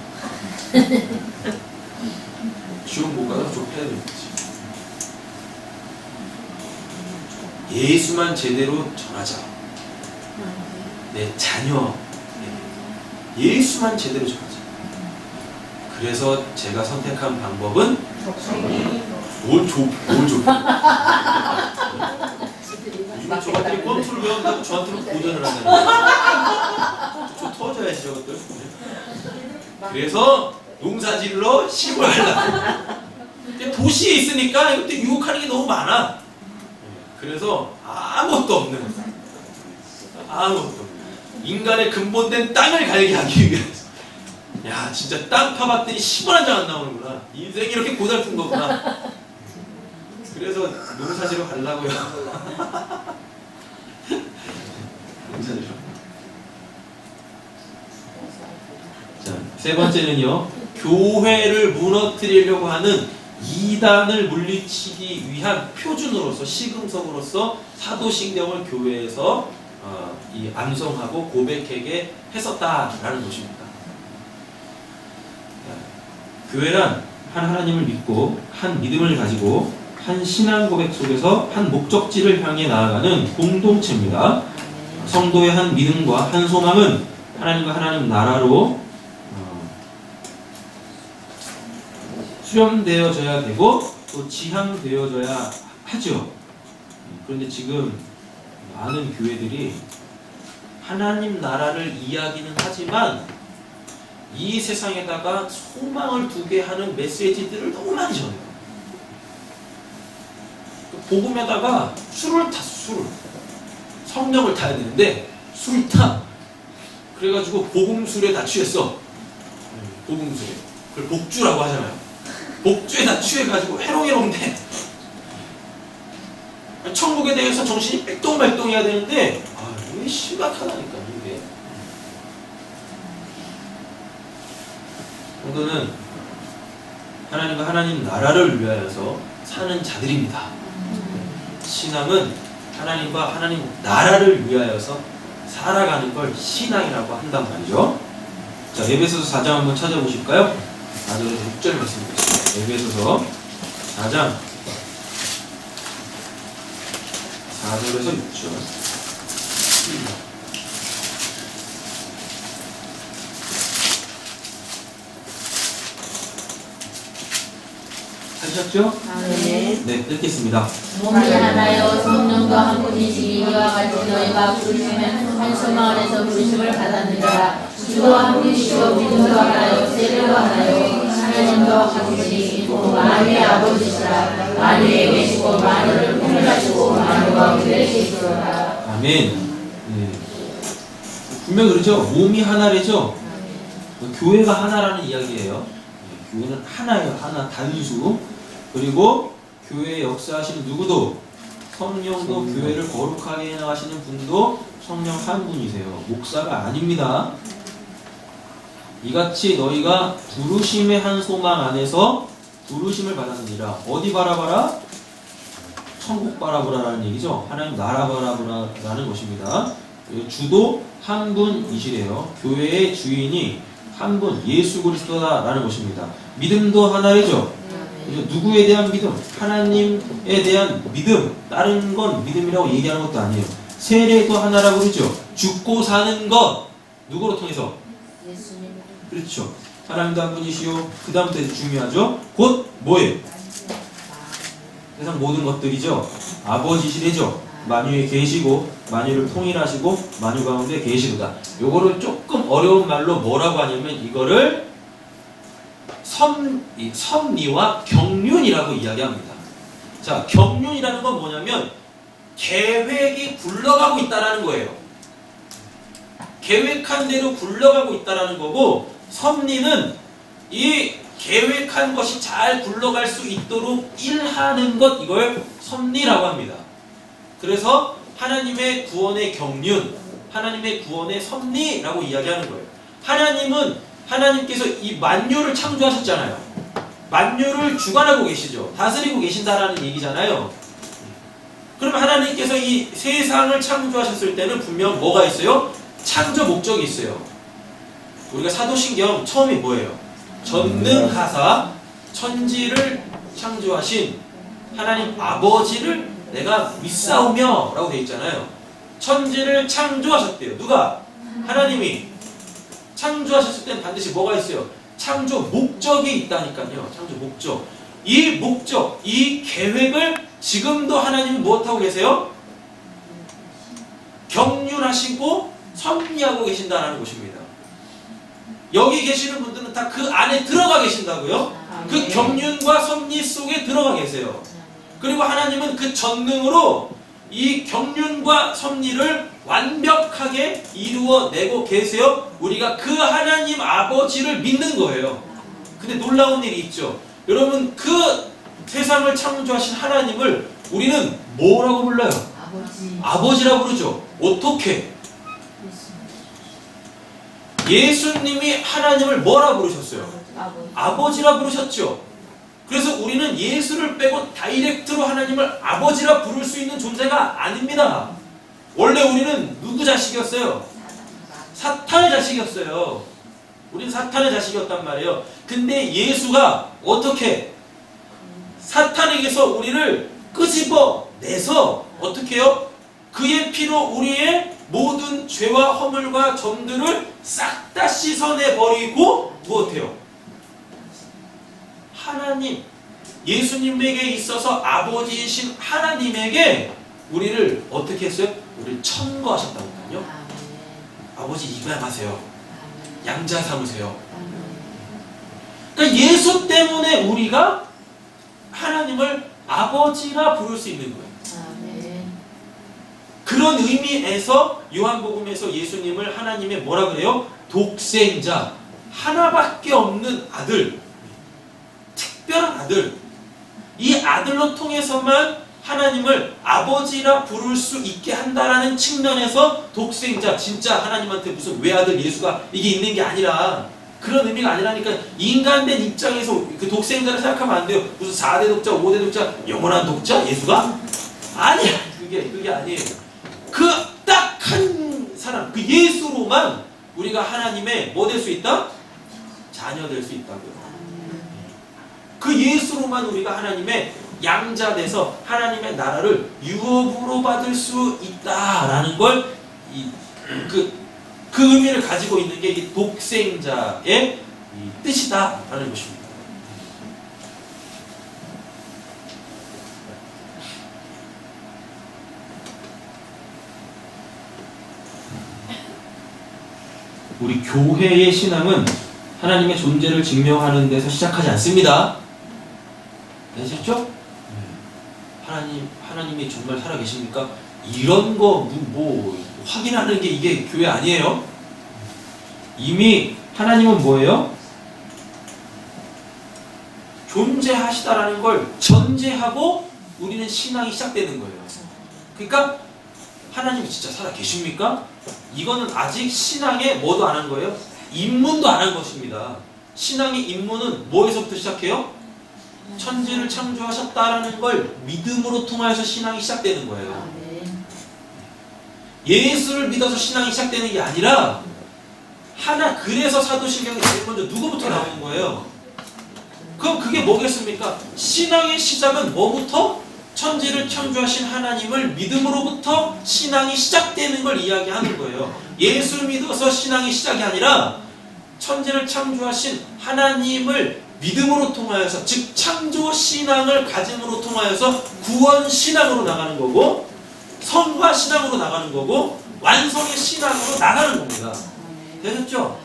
지옥 못 가서 줘 패야 되는 거지. 예수만 제대로 전하자. 내 자녀 예수만 제대로 전하자. 그래서 제가 선택한 방법은 뭘 줘? 이거 저것들이 꼼수를 배운다고 저한테는 고전을 한다는 거예요. 저 터져야지 저것들. 그래서 농사질러 시골 하려고. 도시에 있으니까 이것도 유혹하는 게 너무 많아. 그래서 아무것도 없는, 인간의 근본된 땅을 갈게 하기 위해서. 야, 진짜 땅 파봤더니 10원 한 장 안 나오는구나. 인생이 이렇게 고달픈 거구나. 그래서 농사지러 가려고요. 농사지러. 자, 세 번째는요. 교회를 무너뜨리려고 하는 이단을 물리치기 위한 표준으로서, 시금석으로서 사도신경을 교회에서 암송하고 고백하게 했었다라는 것입니다. 교회란 한 하나님을 믿고 한 믿음을 가지고 한 신앙 고백 속에서 한 목적지를 향해 나아가는 공동체입니다. 성도의 한 믿음과 한 소망은 하나님과 하나님 나라로 수렴되어져야 되고 또 지향되어져야 하죠. 그런데 지금 많은 교회들이 하나님 나라를 이야기는 하지만 이 세상에다가 소망을 두게 하는 메시지들을 너무 많이 전해요. 복음에다가 술을 탔어. 성령을 타야 되는데 술을 타. 그래가지고 복음술에 다 취했어. 복음술에. 그걸 복주라고 하잖아요. 복주에 다 취해가지고 해롱해롱돼. 천국에 대해서 정신이 빽동말동해야 되는데 이게 심각하다니까 이게. 성도는 하나님과 하나님 나라를 위하여서 사는 자들입니다. 신앙은 하나님과 하나님 나라를 위하여서 살아가는 걸 신앙이라고 한단 말이죠. 자, 에베소서 4장 한번 찾아보실까요? 4절에서 6절 말씀드리겠습니다. 에베소서 4장 4절에서 6절. 하셨죠? 네, 읽겠습니다. 몸이 하나여 성령과 한 분이시기 이와 같이 너희가 부르시면 한 소망 안에서 부르심을 받았느니라. 주도 한 분이시오 믿음도 하나요 세례도 하나요 하나님도 한 분이시고 만유의 아버지시라. 만유에 계시고 만유를 통일하시고 만유가 그에 계시도다. 아멘. 네. 분명 그러죠. 몸이 하나래죠. 교회가 하나라는 이야기예요. 교회는 하나예요. 하나, 단수. 그리고 교회에 역사하시는 누구도, 성령도 교회를 거룩하게 해나가시는 분도 성령 한 분이세요. 목사가 아닙니다. 이같이 너희가 부르심의 한 소망 안에서 부르심을 받았느니라. 어디 바라봐라? 천국 바라보라라는 얘기죠. 하나님 나라 바라보라라는 것입니다. 주도 한 분이시래요. 교회의 주인이 한 분, 예수 그리스도다라는 것입니다. 믿음도 하나래죠. 누구에 대한 믿음? 하나님에 대한 믿음. 다른 건 믿음이라고 얘기하는 것도 아니에요. 세례도 하나라고 그러죠. 죽고 사는 것. 누구로 통해서? 예수님. 그렇죠. 하나님도 한 분이시요. 그 다음부터 이제 중요하죠. 곧 뭐예요? 세상 모든 것들이죠. 아버지시래죠. 만유에 계시고 만유를 통일하시고 만유 가운데 계시도다. 요거를 조금 어려운 말로 뭐라고 하냐면 이거를 섭리와 경륜이라고 이야기합니다. 자, 경륜이라는 건 뭐냐면 계획이 굴러가고 있다라는 거예요. 계획한 대로 굴러가고 있다라는 거고, 섭리는 이 계획한 것이 잘 굴러갈 수 있도록 일하는 것, 이걸 섭리라고 합니다. 그래서 하나님의 구원의 경륜, 하나님의 구원의 섭리라고 이야기하는 거예요. 하나님께서 이 만유를 창조하셨잖아요. 만유를 주관하고 계시죠. 다스리고 계신다라는 얘기잖아요. 그럼 하나님께서 이 세상을 창조하셨을 때는 분명 뭐가 있어요? 창조 목적이 있어요. 우리가 사도신경 처음이 뭐예요? 전능하사 천지를 창조하신 하나님 아버지를 내가 믿사오며 라고 되어 있잖아요. 천지를 창조하셨대요. 누가? 하나님이. 창조하셨을 때는 반드시 뭐가 있어요? 창조 목적이 있다니까요. 창조 목적. 이 목적, 이 계획을 지금도 하나님은 무엇하고 계세요? 경륜하시고 섭리하고 계신다는 것입니다. 여기 계시는 분들은 다 그 안에 들어가 계신다고요? 그 경륜과 섭리 속에 들어가 계세요. 그리고 하나님은 그 전능으로 이 경륜과 섭리를 완벽하게 이루어내고 계세요. 우리가 그 하나님 아버지를 믿는 거예요. 근데 놀라운 일이 있죠. 여러분, 그 세상을 창조하신 하나님을 우리는 뭐라고 불러요? 아버지라고 부르죠. 어떻게? 예수님이 하나님을 뭐라 부르셨어요? 아버지라 부르셨죠. 그래서 우리는 예수를 빼고 다이렉트로 하나님을 아버지라 부를 수 있는 존재가 아닙니다. 원래 우리는 누구 자식이었어요? 사탄의 자식이었어요. 우리는 사탄의 자식이었단 말이에요. 근데 예수가 어떻게 사탄에게서 우리를 끄집어내서 어떻게 해요? 그의 피로 우리의 모든 죄와 허물과 점들을 싹 다 씻어내버리고 무엇해요? 하나님, 예수님에게 있어서 아버지이신 하나님에게 우리를 어떻게 했어요? 우리를 천거하셨다니까요. 아버지 입양하세요. 양자 삼으세요. 그러니까 예수 때문에 우리가 하나님을 아버지라 부를 수 있는 거예요. 그런 의미에서 요한복음에서 예수님을 하나님의 뭐라 그래요? 독생자, 하나밖에 없는 아들, 특별한 아들. 이 아들로 통해서만 하나님을 아버지라 부를 수 있게 한다라는 측면에서 독생자, 진짜 하나님한테 무슨 외아들 예수가 이게 있는 게 아니라, 그런 의미가 아니라니까. 인간된 입장에서 그 독생자를 생각하면 안 돼요. 무슨 4대 독자, 5대 독자, 영원한 독자? 예수가? 아니야. 그게 아니에요. 그 딱 한 사람, 그 예수로만 우리가 하나님의 뭐 될 수 있다? 자녀 될 수 있다고요. 그 예수로만 우리가 하나님의 양자 돼서 하나님의 나라를 유업으로 받을 수 있다라는 걸 그 의미를 가지고 있는 게 이 독생자의 이 뜻이다라는 것입니다. 우리 교회의 신앙은 하나님의 존재를 증명하는 데서 시작하지 않습니다. 아시죠? 하나님이 정말 살아계십니까? 이런 거 뭐 확인하는 게 이게 교회 아니에요? 이미 하나님은 뭐예요? 존재하시다라는 걸 전제하고 우리는 신앙이 시작되는 거예요. 그러니까 하나님이 진짜 살아계십니까? 이거는 아직 신앙에 뭐도 안 한 거예요? 입문도 안 한 것입니다. 신앙의 입문은 뭐에서부터 시작해요? 천지를 창조하셨다라는 걸 믿음으로 통하여서 신앙이 시작되는 거예요. 예수를 믿어서 신앙이 시작되는 게 아니라 그래서 사도신경이 제일 먼저 누구부터 나오는 거예요? 그럼 그게 뭐겠습니까? 신앙의 시작은 뭐부터? 천지를 창조하신 하나님을 믿음으로부터 신앙이 시작되는 걸 이야기하는 거예요. 예수를 믿어서 신앙이 시작이 아니라 천지를 창조하신 하나님을 믿음으로 통하여서, 즉 창조 신앙을 가짐으로 통하여서 구원 신앙으로 나가는 거고, 성화 신앙으로 나가는 거고, 완성의 신앙으로 나가는 겁니다. 되셨죠?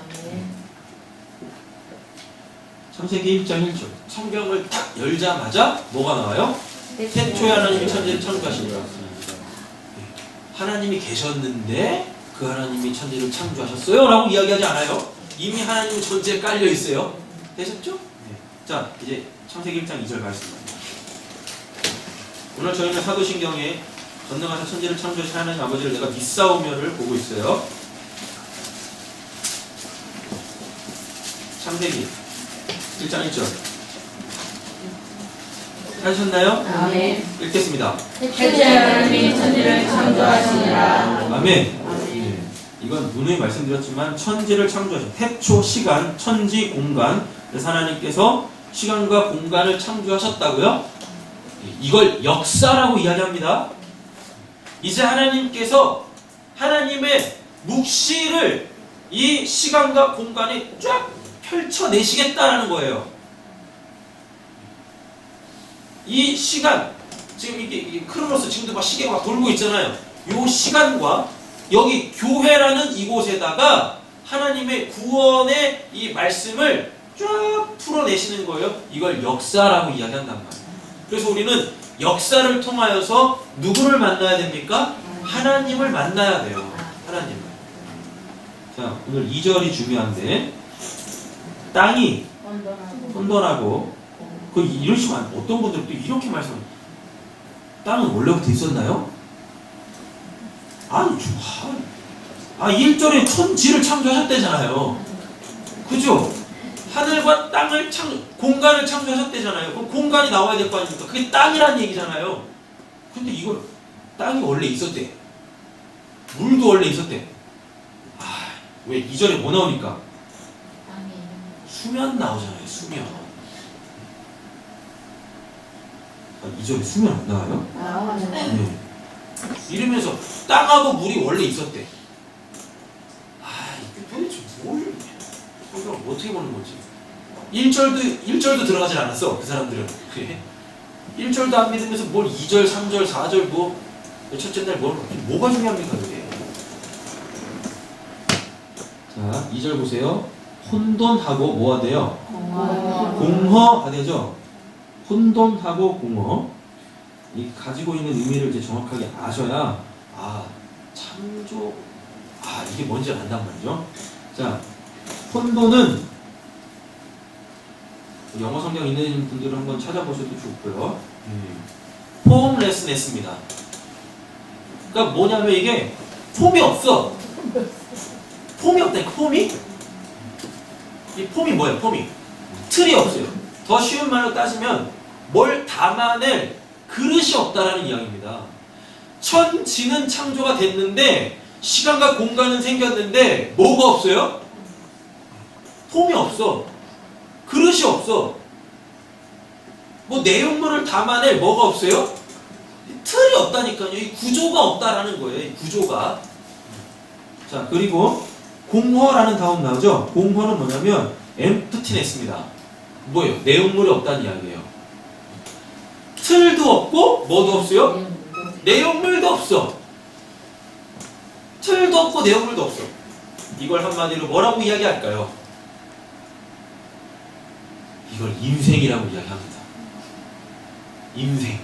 창세기 1장 1절. 성경을 딱 열자마자 뭐가 나와요? 태초에 하나님이 천지를 창조하시니라. 하나님이 계셨는데 그 하나님이 천지를 창조하셨어요? 라고 이야기하지 않아요. 이미 하나님 존재에 깔려 있어요. 되셨죠? 자, 이제 창세기 1장 2절 가겠습니다. 오늘 저희는 사도신경에 전능하신 천지를 창조하신 하나님 아버지를 내가 믿사오며를 보고 있어요. 창세기 1장 1절 하셨나요? 아멘. 읽겠습니다. 태초에 하나님이 천지를 창조하시니라. 아멘. 네. 이건 누누이 말씀드렸지만 천지를 창조하신 태초 시간, 천지 공간. 그래서 하나님께서 시간과 공간을 창조하셨다고요? 이걸 역사라고 이야기합니다. 이제 하나님께서 하나님의 묵시를 이 시간과 공간에 쫙 펼쳐내시겠다라는 거예요. 이 시간, 지금 이게 크로노스 지금도 막 시계가 막 돌고 있잖아요. 이 시간과 여기 교회라는 이곳에다가 하나님의 구원의 이 말씀을 쫙 풀어내시는 거예요. 이걸 역사라고 이야기한단 말이에요. 그래서 우리는 역사를 통하여서 누구를 만나야 됩니까? 하나님을 만나야 돼요. 하나님을. 자, 오늘 2절이 중요한데, 땅이 혼돈하고, 이러시면 어떤 분들은 또 이렇게 말씀해요. 땅은 원래부터 있었나요? 아니, 1절에 천지를 창조하셨대잖아요. 그죠? 하늘과 땅을 공간을 창조하셨대잖아요. 그럼 공간이 나와야 될 거 아닙니까? 그게 땅이란 얘기잖아요. 근데 이걸 땅이 원래 있었대. 물도 원래 있었대. 왜 2절에 뭐 나오니까? 수면 나오잖아요. 수면. 2절에 수면 안 나와요? 네. 이러면서 땅하고 물이 원래 있었대. 이게 도대체 뭘 성경을 어떻게 보는 거지? 1절도 들어가질 않았어. 그 사람들은. 그래. 1절도 안 믿으면서 뭘 2절, 3절, 4절 첫째 날 뭐가 중요합니까 그게? 자, 2절 보세요. 혼돈하고 뭐가 돼요? 공허가 되죠? 혼돈하고 공허. 이 가지고 있는 의미를 이제 정확하게 아셔야 창조 이게 뭔지 안단 말이죠. 자, 혼돈은 영어 성경 있는 분들은 한번 찾아보셔도 좋고요. 폼레스네스입니다. 그러니까 뭐냐면 이게 폼이 없어. 폼이 없다니까. 폼이? 이 폼이 뭐예요? 폼이 틀이 없어요. 더 쉬운 말로 따지면 뭘 담아낼 그릇이 없다라는 이야기입니다. 천지는 창조가 됐는데 시간과 공간은 생겼는데 뭐가 없어요? 폼이 없어. 그릇이 없어. 뭐 내용물을 담아낼 뭐가 없어요? 틀이 없다니까요. 이 구조가 없다라는 거예요. 이 구조가. 자, 그리고 공허라는 단어 나오죠? 공허는 뭐냐면 emptiness입니다. 뭐예요? 내용물이 없다는 이야기예요. 틀도 없고 뭐도 없어요? 내용물도 없어. 틀도 없고 내용물도 없어. 이걸 한마디로 뭐라고 이야기할까요? 이걸 인생이라고 이야기합니다. 인생.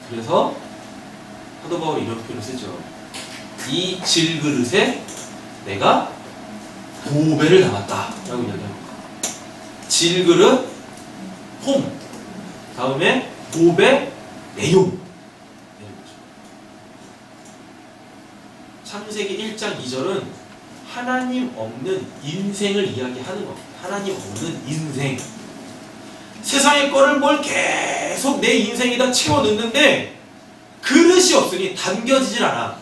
그래서 사도 바울이 이런 표현을 쓰죠. 이 질그릇에 내가 보배를 담았다 라고 이야기합니다. 질그릇, 폼, 다음에 보배, 내용. 창세기 1장 2절은 하나님 없는 인생을 이야기하는 겁니다. 하나님 없는 인생. 세상의 거를 뭘 계속 내 인생에다 채워 넣는데 그릇이 없으니 담겨지질 않아.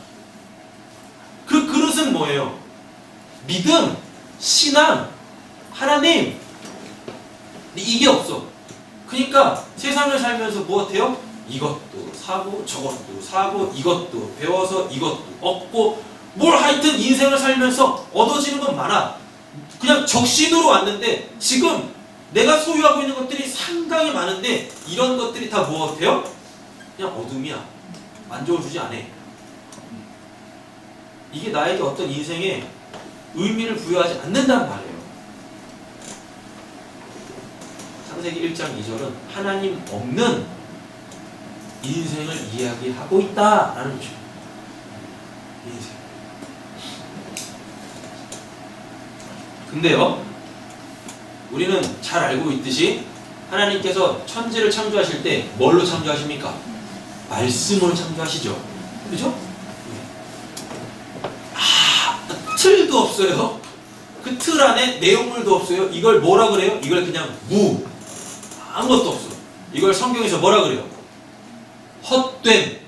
그 그릇은 뭐예요? 믿음, 신앙, 하나님. 근데 이게 없어. 그러니까 세상을 살면서 뭐 같아요? 이것도 사고 저것도 사고 이것도 배워서 이것도 얻고 뭘 하여튼 인생을 살면서 얻어지는 건 많아. 그냥 적신으로 왔는데 지금 내가 소유하고 있는 것들이 상당히 많은데 이런 것들이 다 뭐 같아요? 그냥 어둠이야. 만족을 주지 않아. 이게 나에게 어떤 인생에 의미를 부여하지 않는단 말이에요. 창세기 1장 2절은 하나님 없는 인생을 이야기하고 있다라는 거죠. 인생. 근데요, 우리는 잘 알고 있듯이 하나님께서 천지를 창조하실 때 뭘로 창조하십니까? 말씀으로 창조하시죠. 그죠? 틀도 없어요. 그 틀 안에 내용물도 없어요. 이걸 뭐라 그래요? 이걸 그냥 아무것도 없어. 이걸 성경에서 뭐라 그래요? 헛됨.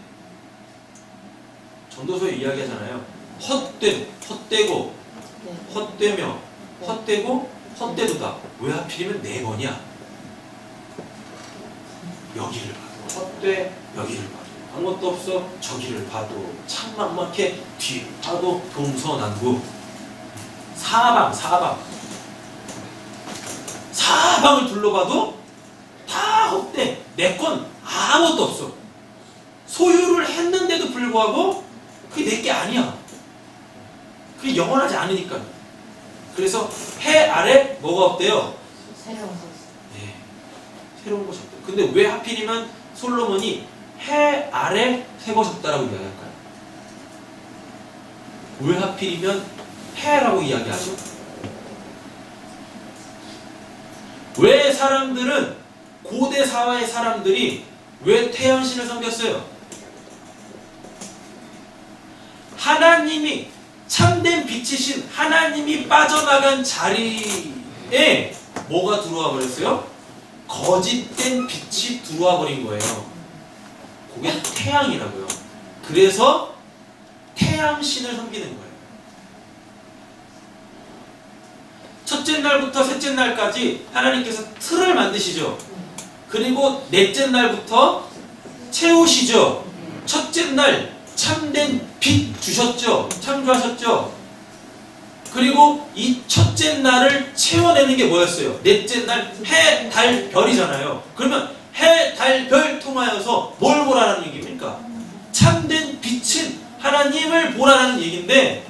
전도서에 이야기하잖아요. 헛됨, 헛되고, 헛되며, 헛되고, 헛되도다. 왜 하필이면 4번이야? 여기를 봐도 헛돼, 여기를 봐도 아무것도 없어, 저기를 봐도 참 막막해, 뒤 봐도 동서남북. 사방을 둘러봐도 다 헛돼. 내 건 아무것도 없어. 소유를 했는데도 불구하고 그게 내게 아니야. 그게 영원하지 않으니까. 그래서 해 아래 뭐가 없대요? 새로운 것. 네, 새로운 것이 없대요. 근데 왜 하필이면 솔로몬이 해 아래 새 것이 없다라고 이야기할까요? 왜 하필이면 해라고 이야기하죠? 왜 사람들은 고대 사회의 사람들이 왜 태양신을 섬겼어요? 하나님이 참된 빛이신 하나님이 빠져나간 자리에 뭐가 들어와 버렸어요? 거짓된 빛이 들어와 버린 거예요. 그게 태양이라고요. 그래서 태양신을 섬기는 거예요. 첫째 날부터 셋째 날까지 하나님께서 틀을 만드시죠. 그리고 넷째 날부터 채우시죠. 첫째 날 참된 빛 주셨죠. 창조하셨죠. 그리고 이 첫째 날을 채워내는 게 뭐였어요? 넷째 날 해, 달, 별이잖아요. 그러면 해, 달, 별 통하여서 뭘 보라는 얘기입니까? 참된 빛은 하나님을 보라는 얘기인데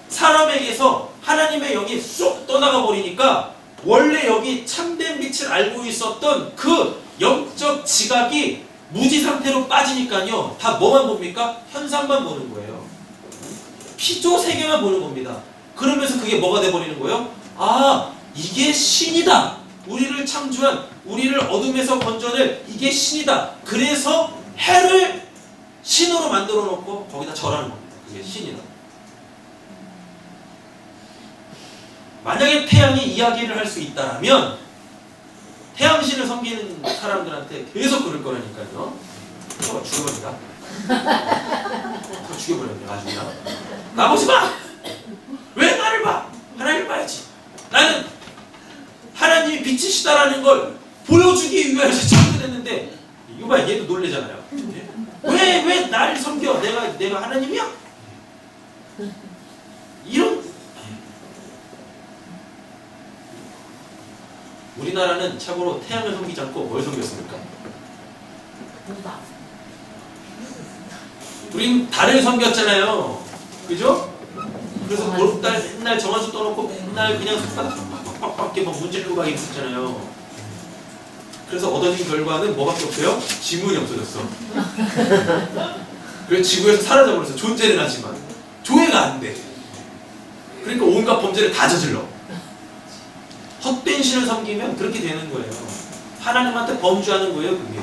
사람에게서 하나님의 영이 쑥 떠나가 버리니까 원래 여기 참된 빛을 알고 있었던 그 영적 지각이 무지 상태로 빠지니까요. 다 뭐만 봅니까? 현상만 보는 거예요. 피조 세계만 보는 겁니다. 그러면서 그게 뭐가 돼버리는 거예요? 아, 이게 신이다. 우리를 창조한, 우리를 어둠에서 건져낼 이게 신이다. 그래서 해를 신으로 만들어 놓고 거기다 절하는 겁니다. 그게 신이다. 만약에 태양이 이야기를 할 수 있다면 태양신을 섬기는 사람들한테 계속 그럴 거라니까요. 저거 죽여버린다. 저거 죽여버렸네. 아주 그냥. 나보지 마! 왜 나를 봐? 하나님을 봐야지. 나는 하나님이 빛이시다라는 걸 보여주기 위해서 창조됐는데 이거 봐, 얘도 놀래잖아요. 왜 나를 섬겨? 내가 하나님이야? 이런. 우리나라는 참고로 태양을 섬기지 않고 뭘 섬겼습니까? 우린 달을 섬겼잖아요. 그죠? 그래서 보름달 맨날 정한수 떠놓고 맨날 그냥 손바닥 빡빡빡 이렇게 막 문질르고 막 있었잖아요. 그래서 얻어진 결과는 뭐밖에 없어요? 지문이 없어졌어. 그래서 지구에서 사라져버렸어. 존재는 하지만 조회가 안 돼. 그러니까 온갖 범죄를 다 저질러. 헛된 신을 섬기면 그렇게 되는 거예요. 하나님한테 범죄하는 거예요, 그게.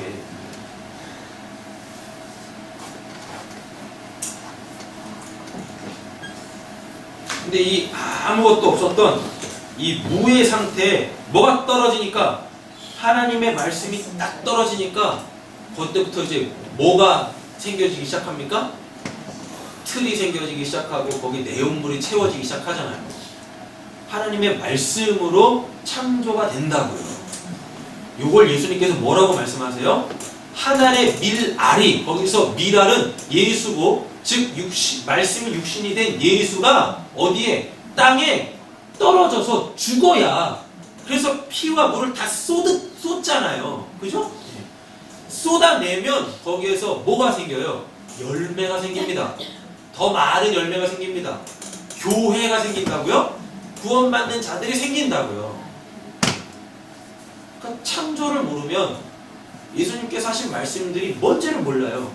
근데 이 아무것도 없었던 이 무의 상태에 뭐가 떨어지니까 하나님의 말씀이 딱 떨어지니까 그때부터 이제 뭐가 생겨지기 시작합니까? 틀이 생겨지기 시작하고 거기 내용물이 채워지기 시작하잖아요. 하나님의 말씀으로 창조가 된다고요. 요걸 예수님께서 뭐라고 말씀하세요? 하늘의 밀알이, 거기서 밀알은 예수고, 즉 말씀이 육신이 된 예수가 어디에? 땅에 떨어져서 죽어야, 그래서 피와 물을 다 쏟잖아요. 그죠? 쏟아내면 거기에서 뭐가 생겨요? 열매가 생깁니다. 더 많은 열매가 생깁니다. 교회가 생긴다고요? 구원받는 자들이 생긴다고요. 그러니까 창조를 모르면 예수님께서 하신 말씀들이 뭔지를 몰라요.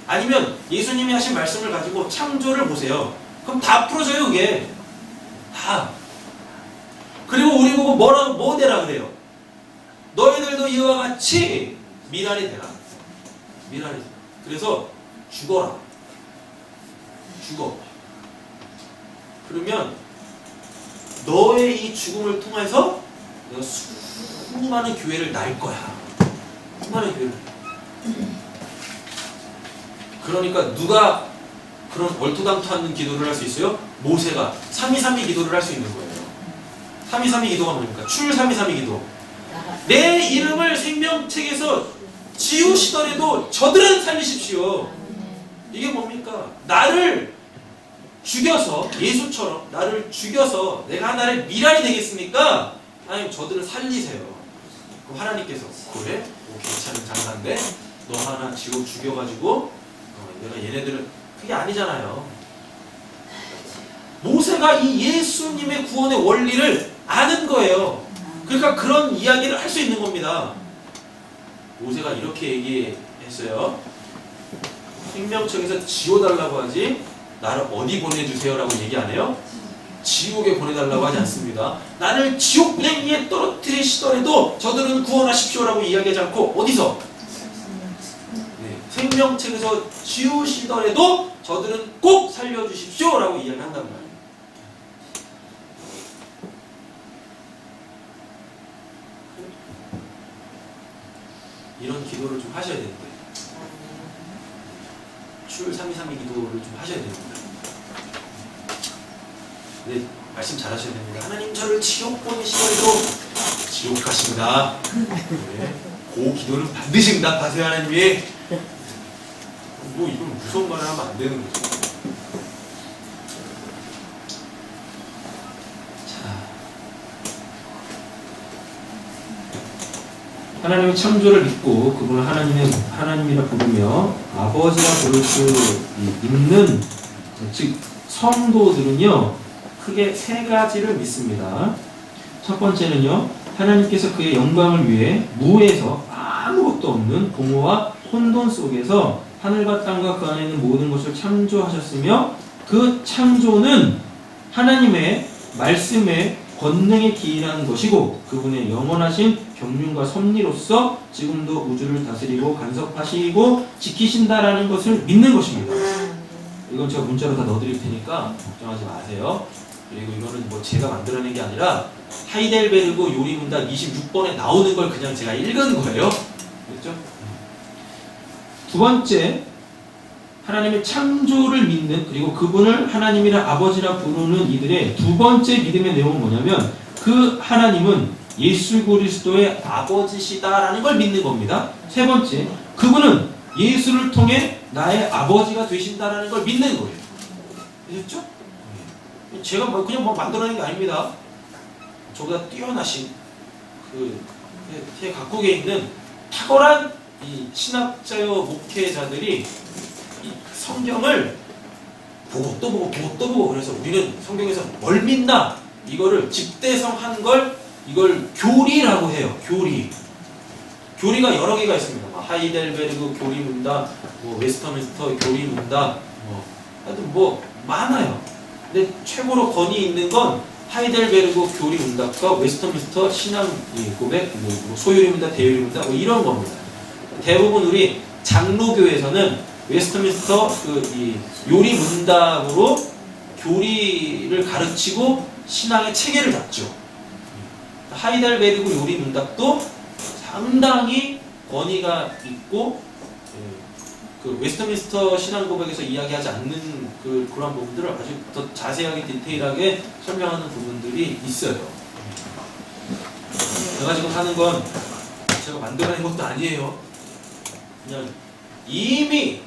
아니면 예수님이 하신 말씀을 가지고 창조를 보세요. 그럼 다 풀어져요, 그게. 다. 그리고 우리 보고 뭐 되라 그래요? 너희들도 이와 같이 미랄이 되라. 미랄이 되라. 그래서 죽어라. 죽어. 그러면 너의 이 죽음을 통해서 내가 수많은 교회를 날 거야. 수많은 교회를. 그러니까 누가 그런 얼토당토하는 기도를 할 수 있어요? 모세가 3.2.3.2 기도를 할 수 있는 거예요. 3.2.3.2 기도가 뭡니까? 출 3.2.3.2 기도. 내 이름을 생명책에서 지우시더라도 저들은 살리십시오. 이게 뭡니까? 나를 죽여서, 예수처럼 나를 죽여서 내가 하나의 미랄이 되겠습니까? 하나님 저들을 살리세요. 그럼 하나님께서 그래? 괜찮은 장사인데 너 하나 지금 죽여가지고 내가 얘네들은, 그게 아니잖아요. 모세가 이 예수님의 구원의 원리를 아는 거예요. 그러니까 그런 이야기를 할 수 있는 겁니다. 모세가 이렇게 얘기했어요. 생명책에서 지워달라고 하지 나를 어디 보내주세요 라고 얘기 안 해요? 지옥에 보내달라고 하지 않습니다. 나를 지옥 냉이에 떨어뜨리시더라도 저들은 구원하십시오 라고 이야기하지 않고 어디서? 네, 생명책에서 지우시더라도 저들은 꼭 살려주십시오 라고 이야기한단 말이에요. 이런 기도를 좀 하셔야 되는데, 출 3.2.3.2 기도를 좀 하셔야 됩니다. 네, 말씀 잘 하셔야 됩니다. 하나님 저를 지옥 보내시더라도 지옥 가십니다. 네, 그 기도는 반드시 응답하세요 하나님이. 뭐 이건 무서운 말을 하면 안 되는 거죠. 자, 하나님의 창조를 믿고 그분을 하나님이라 부르며 아버지라 부를 수 있는, 즉 성도들은요 크게 세 가지를 믿습니다. 첫 번째는요, 하나님께서 그의 영광을 위해 무에서 아무것도 없는 공허와 혼돈 속에서 하늘과 땅과 그 안에 있는 모든 것을 창조하셨으며 그 창조는 하나님의 말씀의 권능에 기인한 것이고 그분의 영원하신 경륜과 섭리로서 지금도 우주를 다스리고 간섭하시고 지키신다라는 것을 믿는 것입니다. 이건 제가 문자로 다 넣어드릴 테니까 걱정하지 마세요. 그리고 이거는 뭐 제가 만들어낸 게 아니라 하이델베르그 요리문답 26번에 나오는 걸 그냥 제가 읽은 거예요. 그렇죠? 두 번째, 하나님의 창조를 믿는, 그리고 그분을 하나님이라 아버지라 부르는 이들의 두 번째 믿음의 내용은 뭐냐면 그 하나님은 예수 그리스도의 아버지시다라는 걸 믿는 겁니다. 세 번째, 그분은 예수를 통해 나의 아버지가 되신다라는 걸 믿는 거예요. 아셨죠? 제가 그냥 만들어낸 게 아닙니다. 저보다 뛰어나신 제 각국에 있는 탁월한 이 신학자요 목회자들이 이 성경을 보고 또 보고 보고 또 보고, 그래서 우리는 성경에서 뭘 믿나 이거를 집대성한 걸 이걸 교리라고 해요. 교리가 여러 개가 있습니다. 하이델베르그 교리문답, 웨스터민스터 교리문답, 하여튼 많아요. 근데 최고로 권위 있는 건 하이델베르그 교리문답과 웨스터민스터 신앙 고백, 소유리문답, 대유리문답 이런 겁니다. 대부분 우리 장로교에서는 웨스터민스터 이 요리문답으로 교리를 가르치고 신앙의 체계를 잡죠. 하이델베르그 요리문답도 상당히 권위가 있고 그 웨스터민스터 신앙 고백에서 이야기하지 않는 그런 부분들을 아주 더 자세하게 디테일하게 설명하는 부분들이 있어요. 제가 지금 하는 건 제가 만들어낸 것도 아니에요. 그냥 이미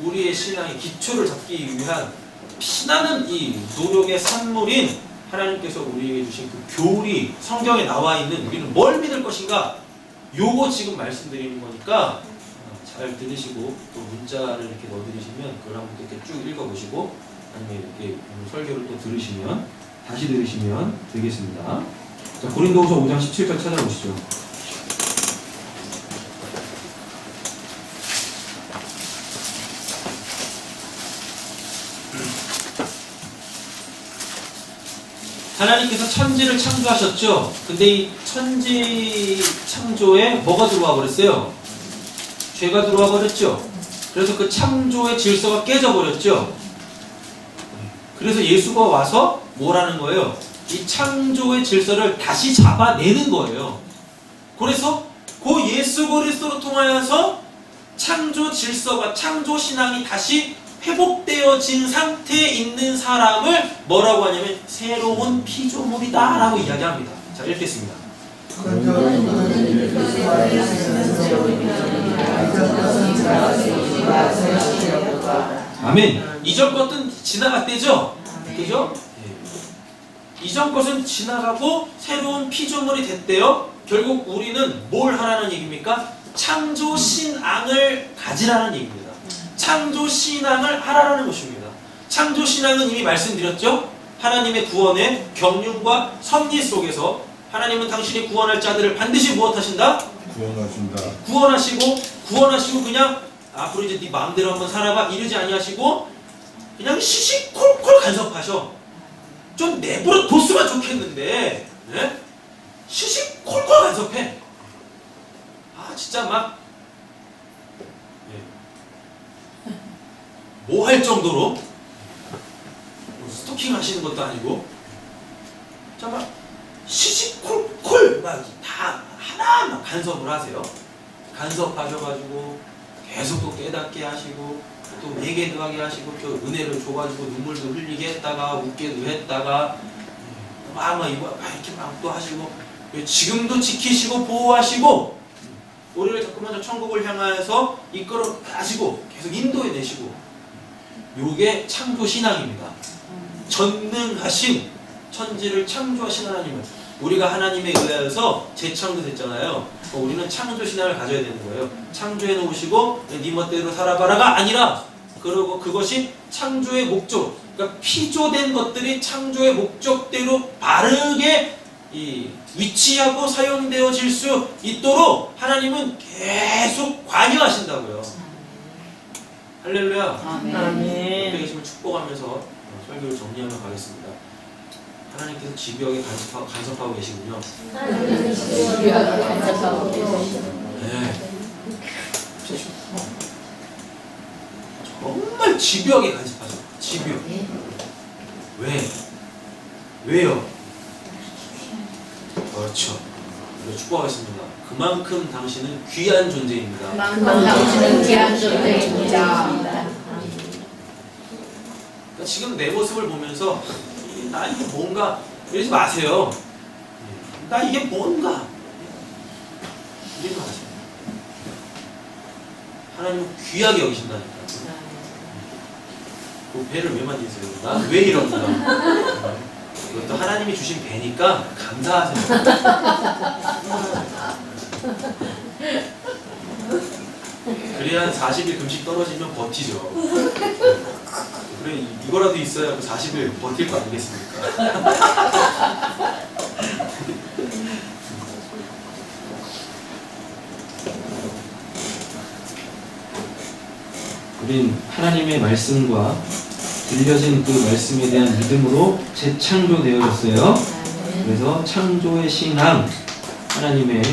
우리의 신앙의 기초를 잡기 위한 피나는 이 노력의 산물인 하나님께서 우리에게 주신 그 교훈이 성경에 나와 있는 우리는 뭘 믿을 것인가? 요거 지금 말씀드리는 거니까 잘 들으시고 또 문자를 이렇게 넣어드리시면 그걸 한번 이렇게 쭉 읽어보시고 아니면 이렇게 설교를 또 들으시면 다시 들으시면 되겠습니다. 자, 고린도후서 5장 17절 찾아보시죠. 하나님께서 천지를 창조하셨죠. 근데 이 천지 창조에 뭐가 들어와 버렸어요? 죄가 들어와 버렸죠. 그래서 그 창조의 질서가 깨져 버렸죠. 그래서 예수가 와서 뭐라는 거예요? 이 창조의 질서를 다시 잡아내는 거예요. 그래서 그 예수 그리스도로 통하여서 창조 질서가 창조 신앙이 다시 회복되어진 상태에 있는 사람을 뭐라고 하냐면 새로운 피조물이다 라고 이야기합니다. 자, 읽겠습니다. 아멘. 이전 것은 지나갔대죠? 그죠? 이전 것은 지나가고 새로운 피조물이 됐대요. 결국 우리는 뭘 하라는 얘기입니까? 창조 신앙을 가지라는 얘기입니다. 창조 신앙을 하라는 것입니다. 창조 신앙은 이미 말씀드렸죠? 하나님의 구원의 경륜과 섭리 속에서 하나님은 당신이 구원할 자들을 반드시 무엇하신다? 구원하신다. 구원하시고 그냥 앞으로 이제 네 마음대로 한번 살아봐 이러지 아니하시고 그냥 시시콜콜 간섭하셔. 좀 내버려 뒀으면 좋겠는데 네? 시시콜콜 간섭해. 아 진짜 막 뭐 할 정도로 스토킹 하시는 것도 아니고 자 막 시시콜콜 막 다 하나 막 간섭을 하세요. 간섭하셔가지고 계속 또 깨닫게 하시고 또 회개도 하게 하시고 또 은혜를 줘가지고 눈물도 흘리게 했다가 웃게도 했다가 막 이거 막 이렇게 막 또 하시고 지금도 지키시고 보호하시고 우리를 자꾸만 저 천국을 향하여서 이끌어 가시고 계속 인도해 내시고 요게 창조 신앙입니다. 전능하신 천지를 창조하신 하나님은 우리가 하나님에 의하여서 재창조됐잖아요. 우리는 창조 신앙을 가져야 되는 거예요. 창조해 놓으시고 네 멋대로 살아봐라가 아니라 그리고 그것이 창조의 목적, 그러니까 피조된 것들이 창조의 목적대로 바르게 위치하고 사용되어질 수 있도록 하나님은 계속 관여하신다고요. 할렐루야. 아멘. 옆에 계시면 축복하면서 설교를 정리하며 가겠습니다. 하나님께서 집요하게 간섭하고 계시군요. 네. 정말 집요하게 간섭하죠. 집요. 왜? 왜요? 그렇죠. 축복하겠습니다. 그만큼 당신은 귀한 존재입니다. 그만큼 당신은 귀한 존재입니다. 그러니까 지금 내 모습을 보면서 나 이게 뭔가 이러지 마세요. 나 이게 뭔가 이러지 마세요. 하나님은 귀하게 여기신다니까. 그 배를 왜 만지세요? 난 왜 이런가? 이것도 하나님이 주신 배니까 감사하세요. 그래야 40일 금식 떨어지면 버티죠. 그래 이거라도 있어야 40일 버틸 거 아니겠습니까? 우린 하나님의 말씀과 들려진 그 말씀에 대한 믿음으로 재창조되어졌어요. 그래서 창조의 신앙, 하나님의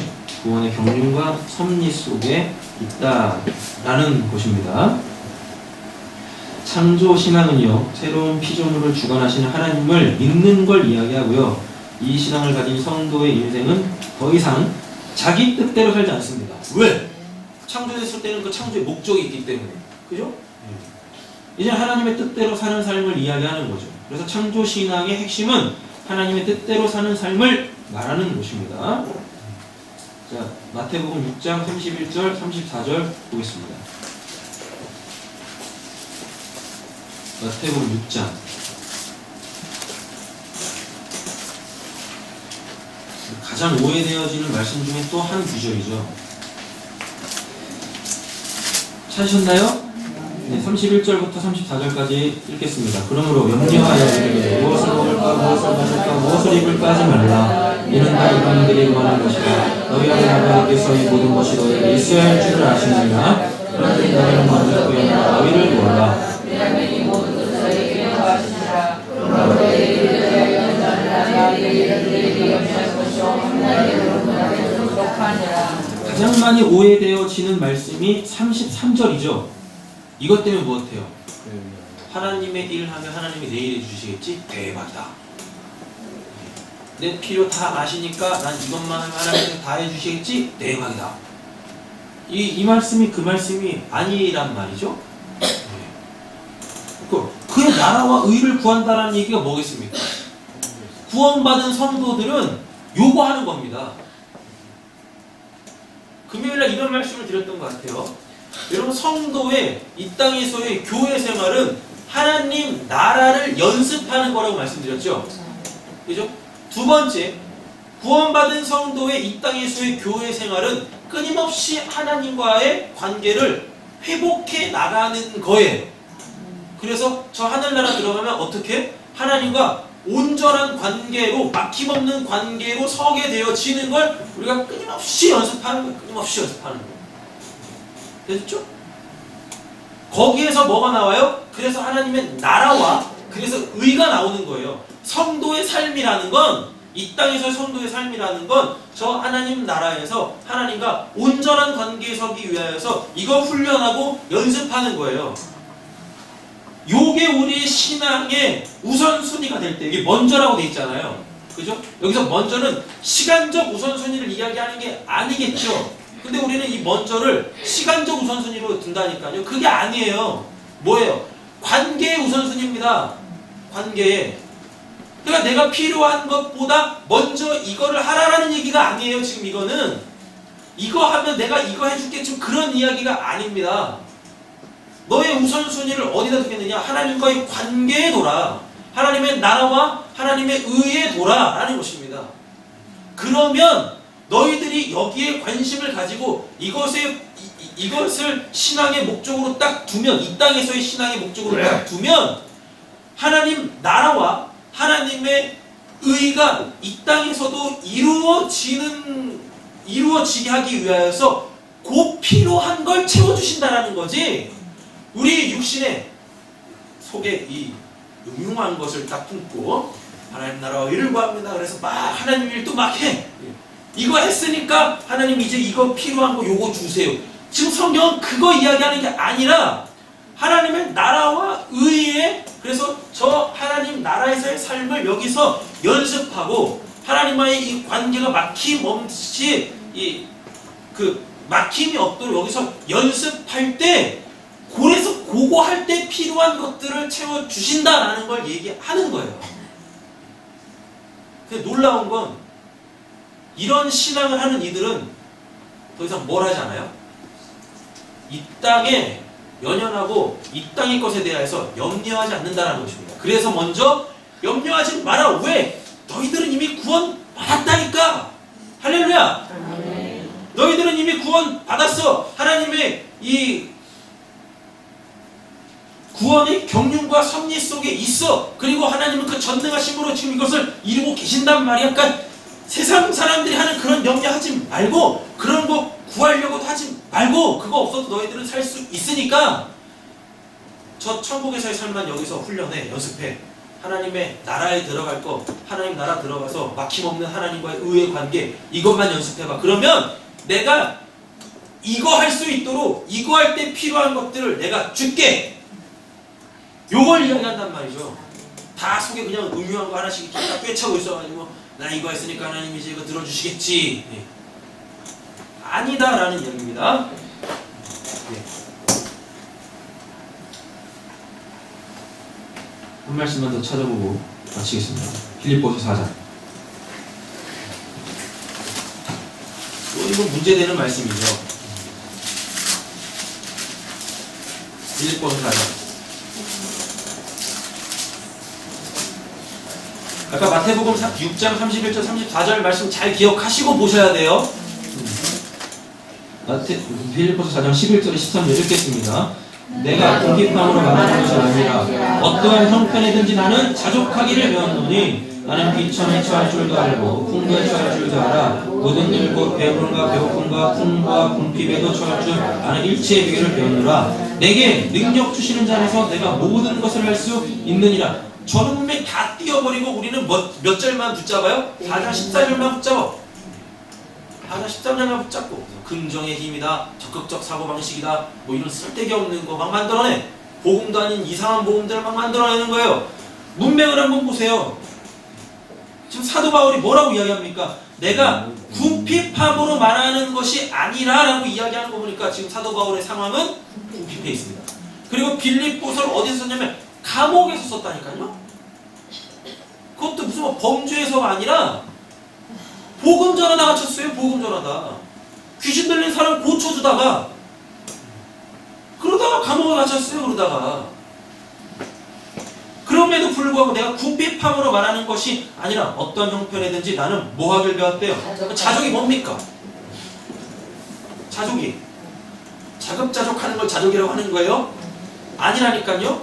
구원의 경륜과 섭리 속에 있다라는 것입니다. 창조 신앙은요, 새로운 피조물을 주관하시는 하나님을 믿는 걸 이야기하고요. 이 신앙을 가진 성도의 인생은 더 이상 자기 뜻대로 살지 않습니다. 왜? 창조됐을 때는 그 창조의 목적이 있기 때문에. 그죠? 이제 하나님의 뜻대로 사는 삶을 이야기하는 거죠. 그래서 창조 신앙의 핵심은 하나님의 뜻대로 사는 삶을 말하는 것입니다. 자, 마태복음 6장 31절, 34절 보겠습니다. 마태복음 6장. 가장 오해되어지는 말씀 중에 또 한 구절이죠. 찾으셨나요? 네, 31절부터 34절까지 읽겠습니다. 그러므로 염려하여 이르되 무엇을 먹을까 무엇을 마실까 무엇을 입을까 하지 말라. 이는 다 이방인들이 구하는 것이다. 너희 아버지께서 이 모든 것이 너희에게 있어야 할 줄을 아시느니라. 그런데 너희는 먼저 구하라. 너희를 구하라. 가장 많이 오해되어지는 말씀이 33절이죠. 이것 때문에 무엇해요? 하나님의 일 하면 하나님이 내일 해주시겠지? 대박이다. 내 필요 다 아시니까 난 이것만 하면 하나님이 다 해주시겠지? 대박이다. 이 말씀이 그 말씀이 아니란 말이죠. 그의 나라와 의를 구한다라는 얘기가 뭐겠습니까? 구원받은 성도들은 요구하는 겁니다. 금요일날 이런 말씀을 드렸던 것 같아요. 여러분, 성도의 이 땅에서의 교회 생활은 하나님 나라를 연습하는 거라고 말씀드렸죠. 그죠? 두 번째, 구원받은 성도의 이 땅에서의 교회 생활은 끊임없이 하나님과의 관계를 회복해 나가는 거예요. 그래서 저 하늘나라 들어가면 어떻게? 하나님과 온전한 관계로, 막힘없는 관계로 서게 되어지는 걸 우리가 끊임없이 연습하는 거예요. 끊임없이 연습하는 거예요. 됐죠? 거기에서 뭐가 나와요? 그래서 하나님의 나라와 그래서 의가 나오는 거예요. 성도의 삶이라는 건, 이 땅에서 성도의 삶이라는 건 저 하나님 나라에서 하나님과 온전한 관계에 서기 위하여서 이거 훈련하고 연습하는 거예요. 요게 우리의 신앙의 우선순위가 될 때, 이게 먼저라고 돼 있잖아요. 그죠? 여기서 먼저는 시간적 우선순위를 이야기하는 게 아니겠죠. 근데 우리는 이 먼저를 시간적 우선순위로 둔다니까요. 그게 아니에요. 뭐예요? 관계의 우선순위입니다. 관계에. 그러니까 내가 필요한 것보다 먼저 이거를 하라라는 얘기가 아니에요. 지금 이거는 이거 하면 내가 이거 해줄게, 지금 그런 이야기가 아닙니다. 너의 우선순위를 어디다 두겠느냐? 하나님과의 관계에 둬라. 하나님의 나라와 하나님의 의에 둬라 라는 것입니다. 그러면 너희들이 여기에 관심을 가지고 이것을 신앙의 목적으로 딱 두면, 이 땅에서의 신앙의 목적으로 딱 두면 하나님 나라와 하나님의 의가 이 땅에서도 이루어지게 하기 위하여서 그 필요한 걸 채워주신다라는 거지. 우리 육신의 속에 이 음흉한 것을 딱 품고 하나님 나라와 의를 구합니다. 그래서 막 하나님 일도 막 해. 이거 했으니까 하나님 이제 이거 필요한 거 요거 주세요. 지금 성경은 그거 이야기하는 게 아니라 하나님의 나라와 의에, 그래서 저 하나님 나라에서의 삶을 여기서 연습하고 하나님과의 이 관계가 막힘없이 막힘이 없도록 여기서 연습할 때, 그래서 그거 할 때 필요한 것들을 채워주신다라는 걸 얘기하는 거예요. 근데 놀라운 건 이런 신앙을 하는 이들은 더 이상 뭘 하지 않아요? 이 땅에 연연하고 이 땅의 것에 대해서 염려하지 않는다는 것입니다. 그래서 먼저 염려하지 마라. 왜? 너희들은 이미 구원 받았다니까. 할렐루야. 너희들은 이미 구원 받았어. 하나님의 이 구원의 경륜과 섭리 속에 있어. 그리고 하나님은 그 전능하심으로 지금 이것을 이루고 계신단 말이야. 그러니까 세상 사람들이 하는 그런 염려하지 말고, 그런 거 구하려고도 하지 말고, 그거 없어도 너희들은 살 수 있으니까 저 천국에서의 삶만 여기서 훈련해, 연습해. 하나님의 나라에 들어갈 거, 하나님 나라 들어가서 막힘없는 하나님과의 의의 관계, 이것만 연습해봐. 그러면 내가 이거 할 수 있도록, 이거 할 때 필요한 것들을 내가 줄게. 요걸 이야기한단 말이죠. 다 속에 그냥 음흉한 거 하나씩 딱 꿰차고 있어가지고 나 이거 했으니까 하나님이 이제 이거 들어주시겠지. 네. 아니다라는 이야기입니다. 네. 한 말씀만 더 찾아보고 마치겠습니다. 빌립보서 4장. 또 조금 문제되는 말씀이죠. 빌립보서 4장. 아까 마태복음 6장 31절 34절 말씀 잘 기억하시고 보셔야 돼요. 빌립보서 4장 11절에 13절 읽겠습니다. 내가 궁핍함으로 말하는 것이 아니라 어떠한 형편이든지 나는 자족하기를 배웠노니 나는 비천에 처할 줄도 알고 풍부에 처할 줄도 알아 모든 일 곧 배부름과 배고픔과 풍부와 궁핍에도 처할 줄 나는 일체의 비결을 배웠노라. 내게 능력 주시는 자라서 내가 모든 것을 할 수 있느니라. 저는 분명히 다 띄워버리고 우리는 몇 절만 붙잡아요? 4장 14절만 붙잡아. 4장 13절만 붙잡고 긍정의 힘이다, 적극적 사고방식이다, 뭐 이런 쓸데기 없는 거 막 만들어내. 복음도 아닌 이상한 복음들을 막 만들어내는 거예요. 문맥을 한번 보세요. 지금 사도 바울이 뭐라고 이야기합니까? 내가 궁핍함으로 말하는 것이 아니라 라고 이야기하는 거 보니까 지금 사도 바울의 상황은 궁핍해 있습니다. 그리고 빌립보서를 어디서 썼냐면 감옥에서 썼다니까요. 그것도 무슨 뭐 범죄에서가 아니라 복음 전하다가 쳤어요. 복음 전하다. 귀신 들린 사람 고쳐주다가 그러다가 감옥에 갇혔어요. 그러다가 그럼에도 불구하고 내가 궁핍함으로 말하는 것이 아니라 어떤 형편이든지 나는 뭐 하길 배웠대요? 자족이 뭡니까? 자족이 자급자족하는 걸 자족이라고 하는 거예요? 아니라니까요.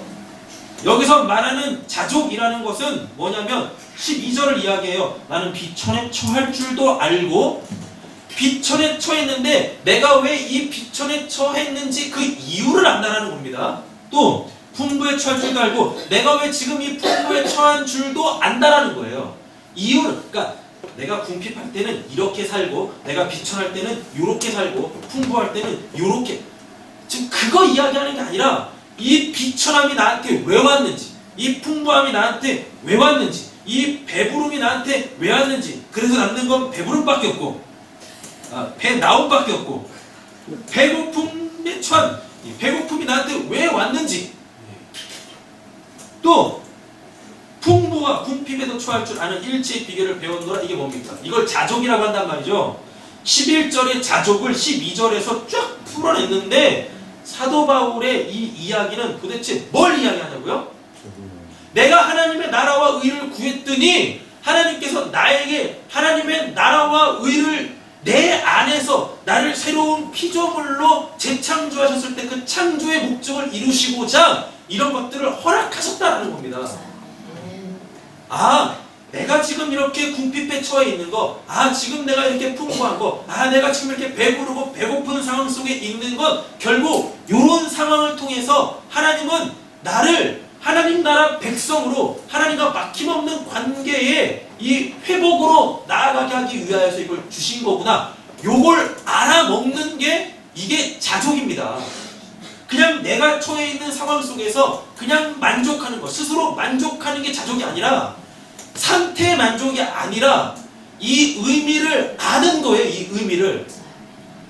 여기서 말하는 자족이라는 것은 뭐냐면 12절을 이야기해요. 나는 비천에 처할 줄도 알고 비천에 처했는데 내가 왜 이 비천에 처했는지 그 이유를 안다라는 겁니다. 또 풍부에 처할 줄도 알고 내가 왜 지금 이 풍부에 처한 줄도 안다라는 거예요. 이유는 그러니까 내가 궁핍할 때는 이렇게 살고 내가 비천할 때는 이렇게 살고 풍부할 때는 이렇게 지금 그거 이야기하는 게 아니라 이 비천함이 나한테 왜 왔는지 이 풍부함이 나한테 왜 왔는지 이 배부름이 나한테 왜 왔는지 그래서 남는 건 배부름밖에 없고 배 나옴밖에 없고 배고픔에 처한 이 배고픔이 나한테 왜 왔는지 또 풍부와 궁핍에도 처할 줄 아는 일체의 비결을 배웠노라. 이게 뭡니까? 이걸 자족이라고 한단 말이죠. 11절의 자족을 12절에서 쫙 풀어냈는데 사도 바울의 이 이야기는 도대체 뭘 이야기하냐고요? 내가 하나님의 나라와 의를 구했더니 하나님께서 나에게 하나님의 나라와 의를 내 안에서 나를 새로운 피조물로 재창조하셨을 때 그 창조의 목적을 이루시고자 이런 것들을 허락하셨다는 겁니다. 내가 지금 이렇게 궁핍에 처해 있는 거, 지금 내가 이렇게 풍부한 거, 내가 지금 이렇게 배부르고 배고픈 상황 속에 있는 건 결국 이런 상황을 통해서 하나님은 나를 하나님 나라 백성으로 하나님과 막힘없는 관계에 이 회복으로 나아가게 하기 위하여서 이걸 주신 거구나. 요걸 알아먹는 게 이게 자족입니다. 그냥 내가 처해 있는 상황 속에서 그냥 만족하는 것, 스스로 만족하는 게 자족이 아니라 상태 만족이 아니라 이 의미를 아는 거예요. 이 의미를.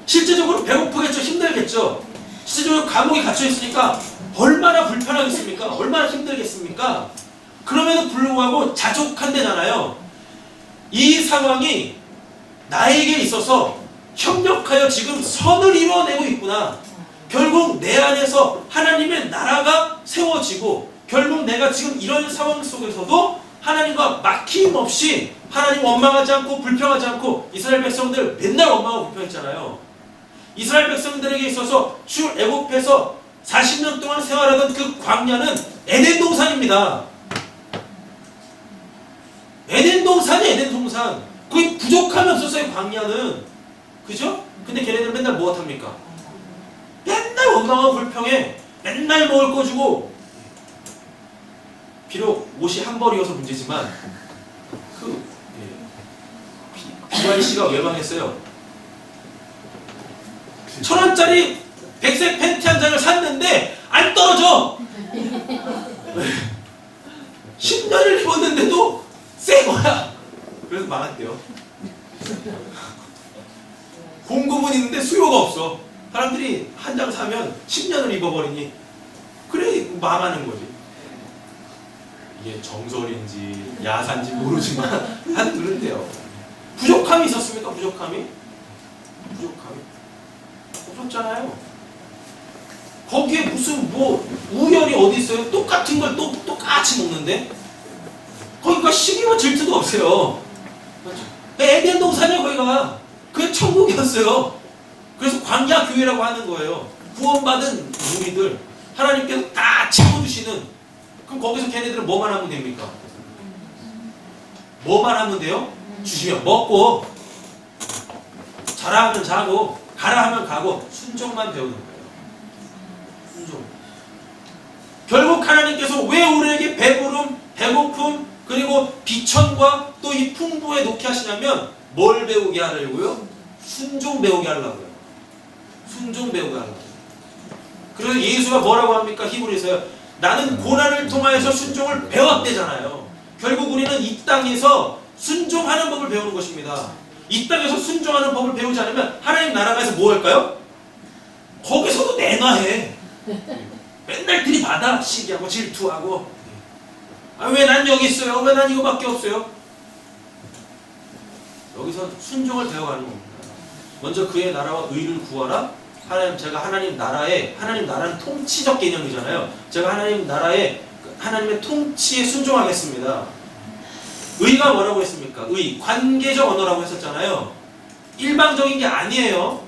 실제적으로 배고프겠죠. 힘들겠죠. 실제적으로 감옥에 갇혀 있으니까 얼마나 불편하겠습니까? 얼마나 힘들겠습니까? 그럼에도 불구하고 자족한대잖아요. 이 상황이 나에게 있어서 협력하여 지금 선을 이루어내고 있구나. 결국 내 안에서 하나님의 나라가 세워지고 결국 내가 지금 이런 상황 속에서도 하나님과 막힘없이 하나님 원망하지 않고 불평하지 않고 이스라엘 백성들 맨날 원망하고 불평했잖아요. 이스라엘 백성들에게 있어서 출애굽해서 40년 동안 생활하던 그 광야는 에덴 동산입니다. 에덴 동산이 에덴 동산. 거기 부족함이 없었어요. 광야는. 그죠? 근데 걔네들 맨날 뭐 합니까? 맨날 원망하고 불평해. 맨날 먹을 거 주고. 비록 옷이 한 벌이어서 문제지만 BYC가 왜 망했어요? 1,000원짜리 백색 팬티 한 장을 샀는데 안 떨어져. 10년을 입었는데도 새 거야. 그래서 망했대요. 공급은 있는데 수요가 없어. 사람들이 한 장 사면 10년을 입어버리니 그래 망하는 거지. 이게 정설인지 야산인지 모르지만 한 그런데요. 부족함이 있었습니까? 부족함이? 부족함이 없었잖아요. 거기에 무슨 뭐 우연이 어디 있어요? 똑같은 걸 똑같이 먹는데 거기가 시기와 질투도 없어요. 그렇죠? 에덴 동산이요 거기가. 그게 천국이었어요. 그래서 광야 교회라고 하는 거예요. 구원받은 무리들 하나님께서 다 채워주시는. 그럼 거기서 걔네들은 뭐만 하면 됩니까? 뭐만 하면 돼요? 주시면 먹고, 자라 하면 자고, 가라 하면 가고, 순종만 배우는 거예요. 순종. 결국 하나님께서 왜 우리에게 배부름, 배고픔, 그리고 비천과 또 이 풍부에 놓게 하시냐면 뭘 배우게 하려고요? 순종 배우게 하려고요. 순종 배우게 하려고요. 그래서 예수가 뭐라고 합니까? 히브리서요. 나는 고난을 통하여서 순종을 배웠대잖아요. 결국 우리는 이 땅에서 순종하는 법을 배우는 것입니다. 이 땅에서 순종하는 법을 배우지 않으면 하나님 나라가에서 뭐 할까요? 거기서도 내놔해. 맨날 들이받아. 시기하고 질투하고. 아, 왜 난 여기 있어요? 왜 난 이거밖에 없어요? 여기서 순종을 배워가는 겁니다. 먼저 그의 나라와 의를 구하라. 제가 하나님 나라는 통치적 개념이잖아요. 제가 하나님의 통치에 순종하겠습니다. 의가 뭐라고 했습니까? 의, 관계적 언어라고 했었잖아요. 일방적인 게 아니에요.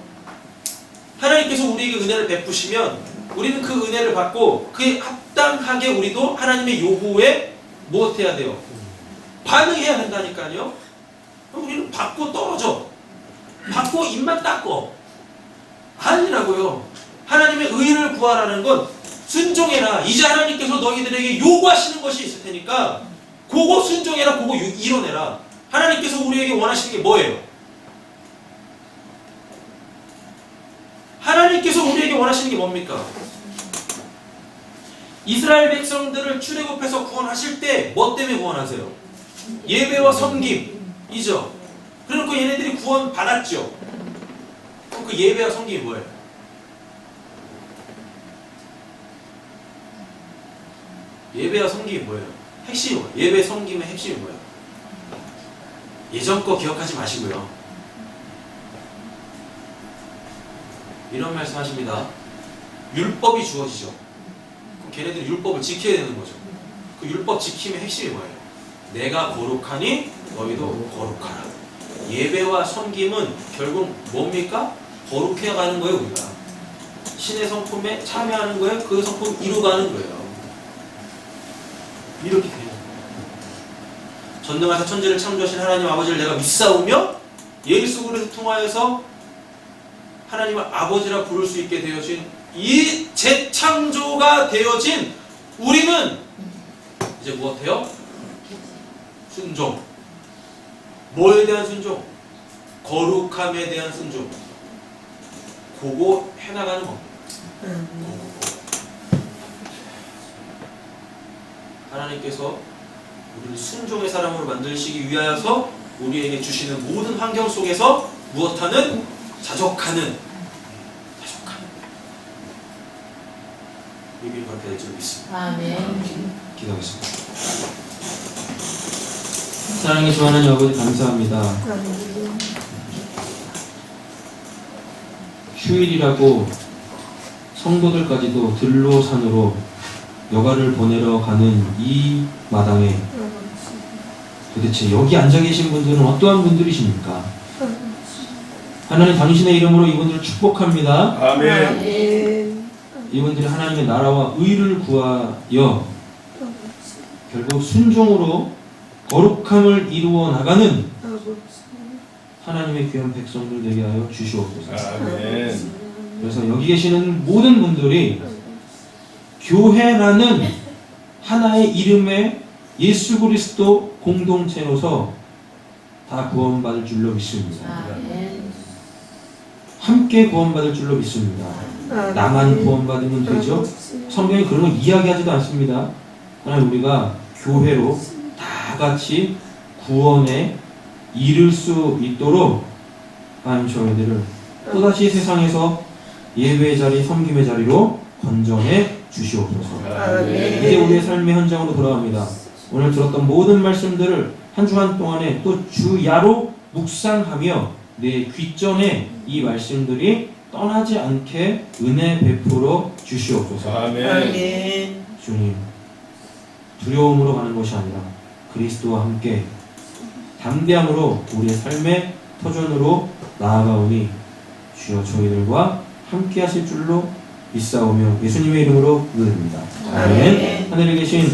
하나님께서 우리에게 은혜를 베푸시면 우리는 그 은혜를 받고 그에 합당하게 우리도 하나님의 요구에 무엇해야 돼요? 반응해야 된다니까요. 우리는 받고 떨어져. 받고 입만 닦고. 아니라고요. 하나님의 의를 구하라는 건 순종해라. 이제 하나님께서 너희들에게 요구하시는 것이 있을 테니까 그거 순종해라. 그거 이뤄내라. 하나님께서 우리에게 원하시는 게 뭐예요? 하나님께서 우리에게 원하시는 게 뭡니까? 이스라엘 백성들을 출애굽해서 구원하실 때 뭐 때문에 구원하세요? 예배와 섬김이죠. 그러니까 얘네들이 구원 받았죠. 그럼 그 예배와 섬김이 뭐예요? 예배와 섬김이 뭐예요? 핵심이 뭐예요? 예배 섬김의 핵심이 뭐예요? 예전 거 기억하지 마시고요. 이런 말씀 하십니다. 율법이 주어지죠. 그럼 걔네들이 율법을 지켜야 되는 거죠. 그 율법 지킴의 핵심이 뭐예요? 내가 거룩하니 너희도 거룩하라. 예배와 섬김은 결국 뭡니까? 거룩해 가는 거예요. 우리가 신의 성품에 참여하는 거예요. 그 성품 이루가는 거예요. 이렇게 돼요. 전능하사 천지를 창조하신 하나님 아버지를 내가 믿사오며 예수 그리스도를 통하여서 하나님을 아버지라 부를 수 있게 되어진 이 재창조가 되어진 우리는 이제 무엇해요? 순종. 뭐에 대한 순종? 거룩함에 대한 순종. 그거 해나가는 겁니다. 하나님께서 우리를 순종의 사람으로 만드시기 위하여서 우리에게 주시는 모든 환경 속에서 무엇하는? 자족하는 일이 그렇게 될 줄 믿습니다. 아멘. 기도하겠습니다. 사랑의 주 하나님 아버지 감사합니다. 휴일이라고 성도들까지도 들로 산으로 여가를 보내러 가는 이 마당에 도대체 여기 앉아 계신 분들은 어떠한 분들이십니까? 하나님 당신의 이름으로 이분들을 축복합니다. 아멘. 이분들이 하나님의 나라와 의를 구하여 결국 순종으로 거룩함을 이루어 나가는 하나님의 귀한 백성들 되게 하여 주시옵소서. 아멘. 그래서 여기 계시는 모든 분들이 교회라는 하나의 이름의 예수 그리스도 공동체로서 다 구원받을 줄로 믿습니다. 아멘. 함께 구원받을 줄로 믿습니다. 나만 구원받으면 되죠? 성경이 그런 걸 이야기하지도 않습니다. 하나님 우리가 교회로 다 같이 구원에 이를 수 있도록 하나님 저희들을 또다시 세상에서 예배의 자리, 섬김의 자리로 건져내 주시옵소서. 이제 우리의 삶의 현장으로 돌아갑니다. 오늘 들었던 모든 말씀들을 한 주간 동안에 또 주야로 묵상하며 내 귀전에 이 말씀들이 떠나지 않게 은혜 베풀어 주시옵소서. 아멘. 주님, 두려움으로 가는 것이 아니라 그리스도와 함께 담대함으로 우리의 삶의 터전으로 나아가오니 주여 저희들과 함께 하실 줄로 믿사오며 예수님의 이름으로 기도드립니다. 아멘. 하늘에 계신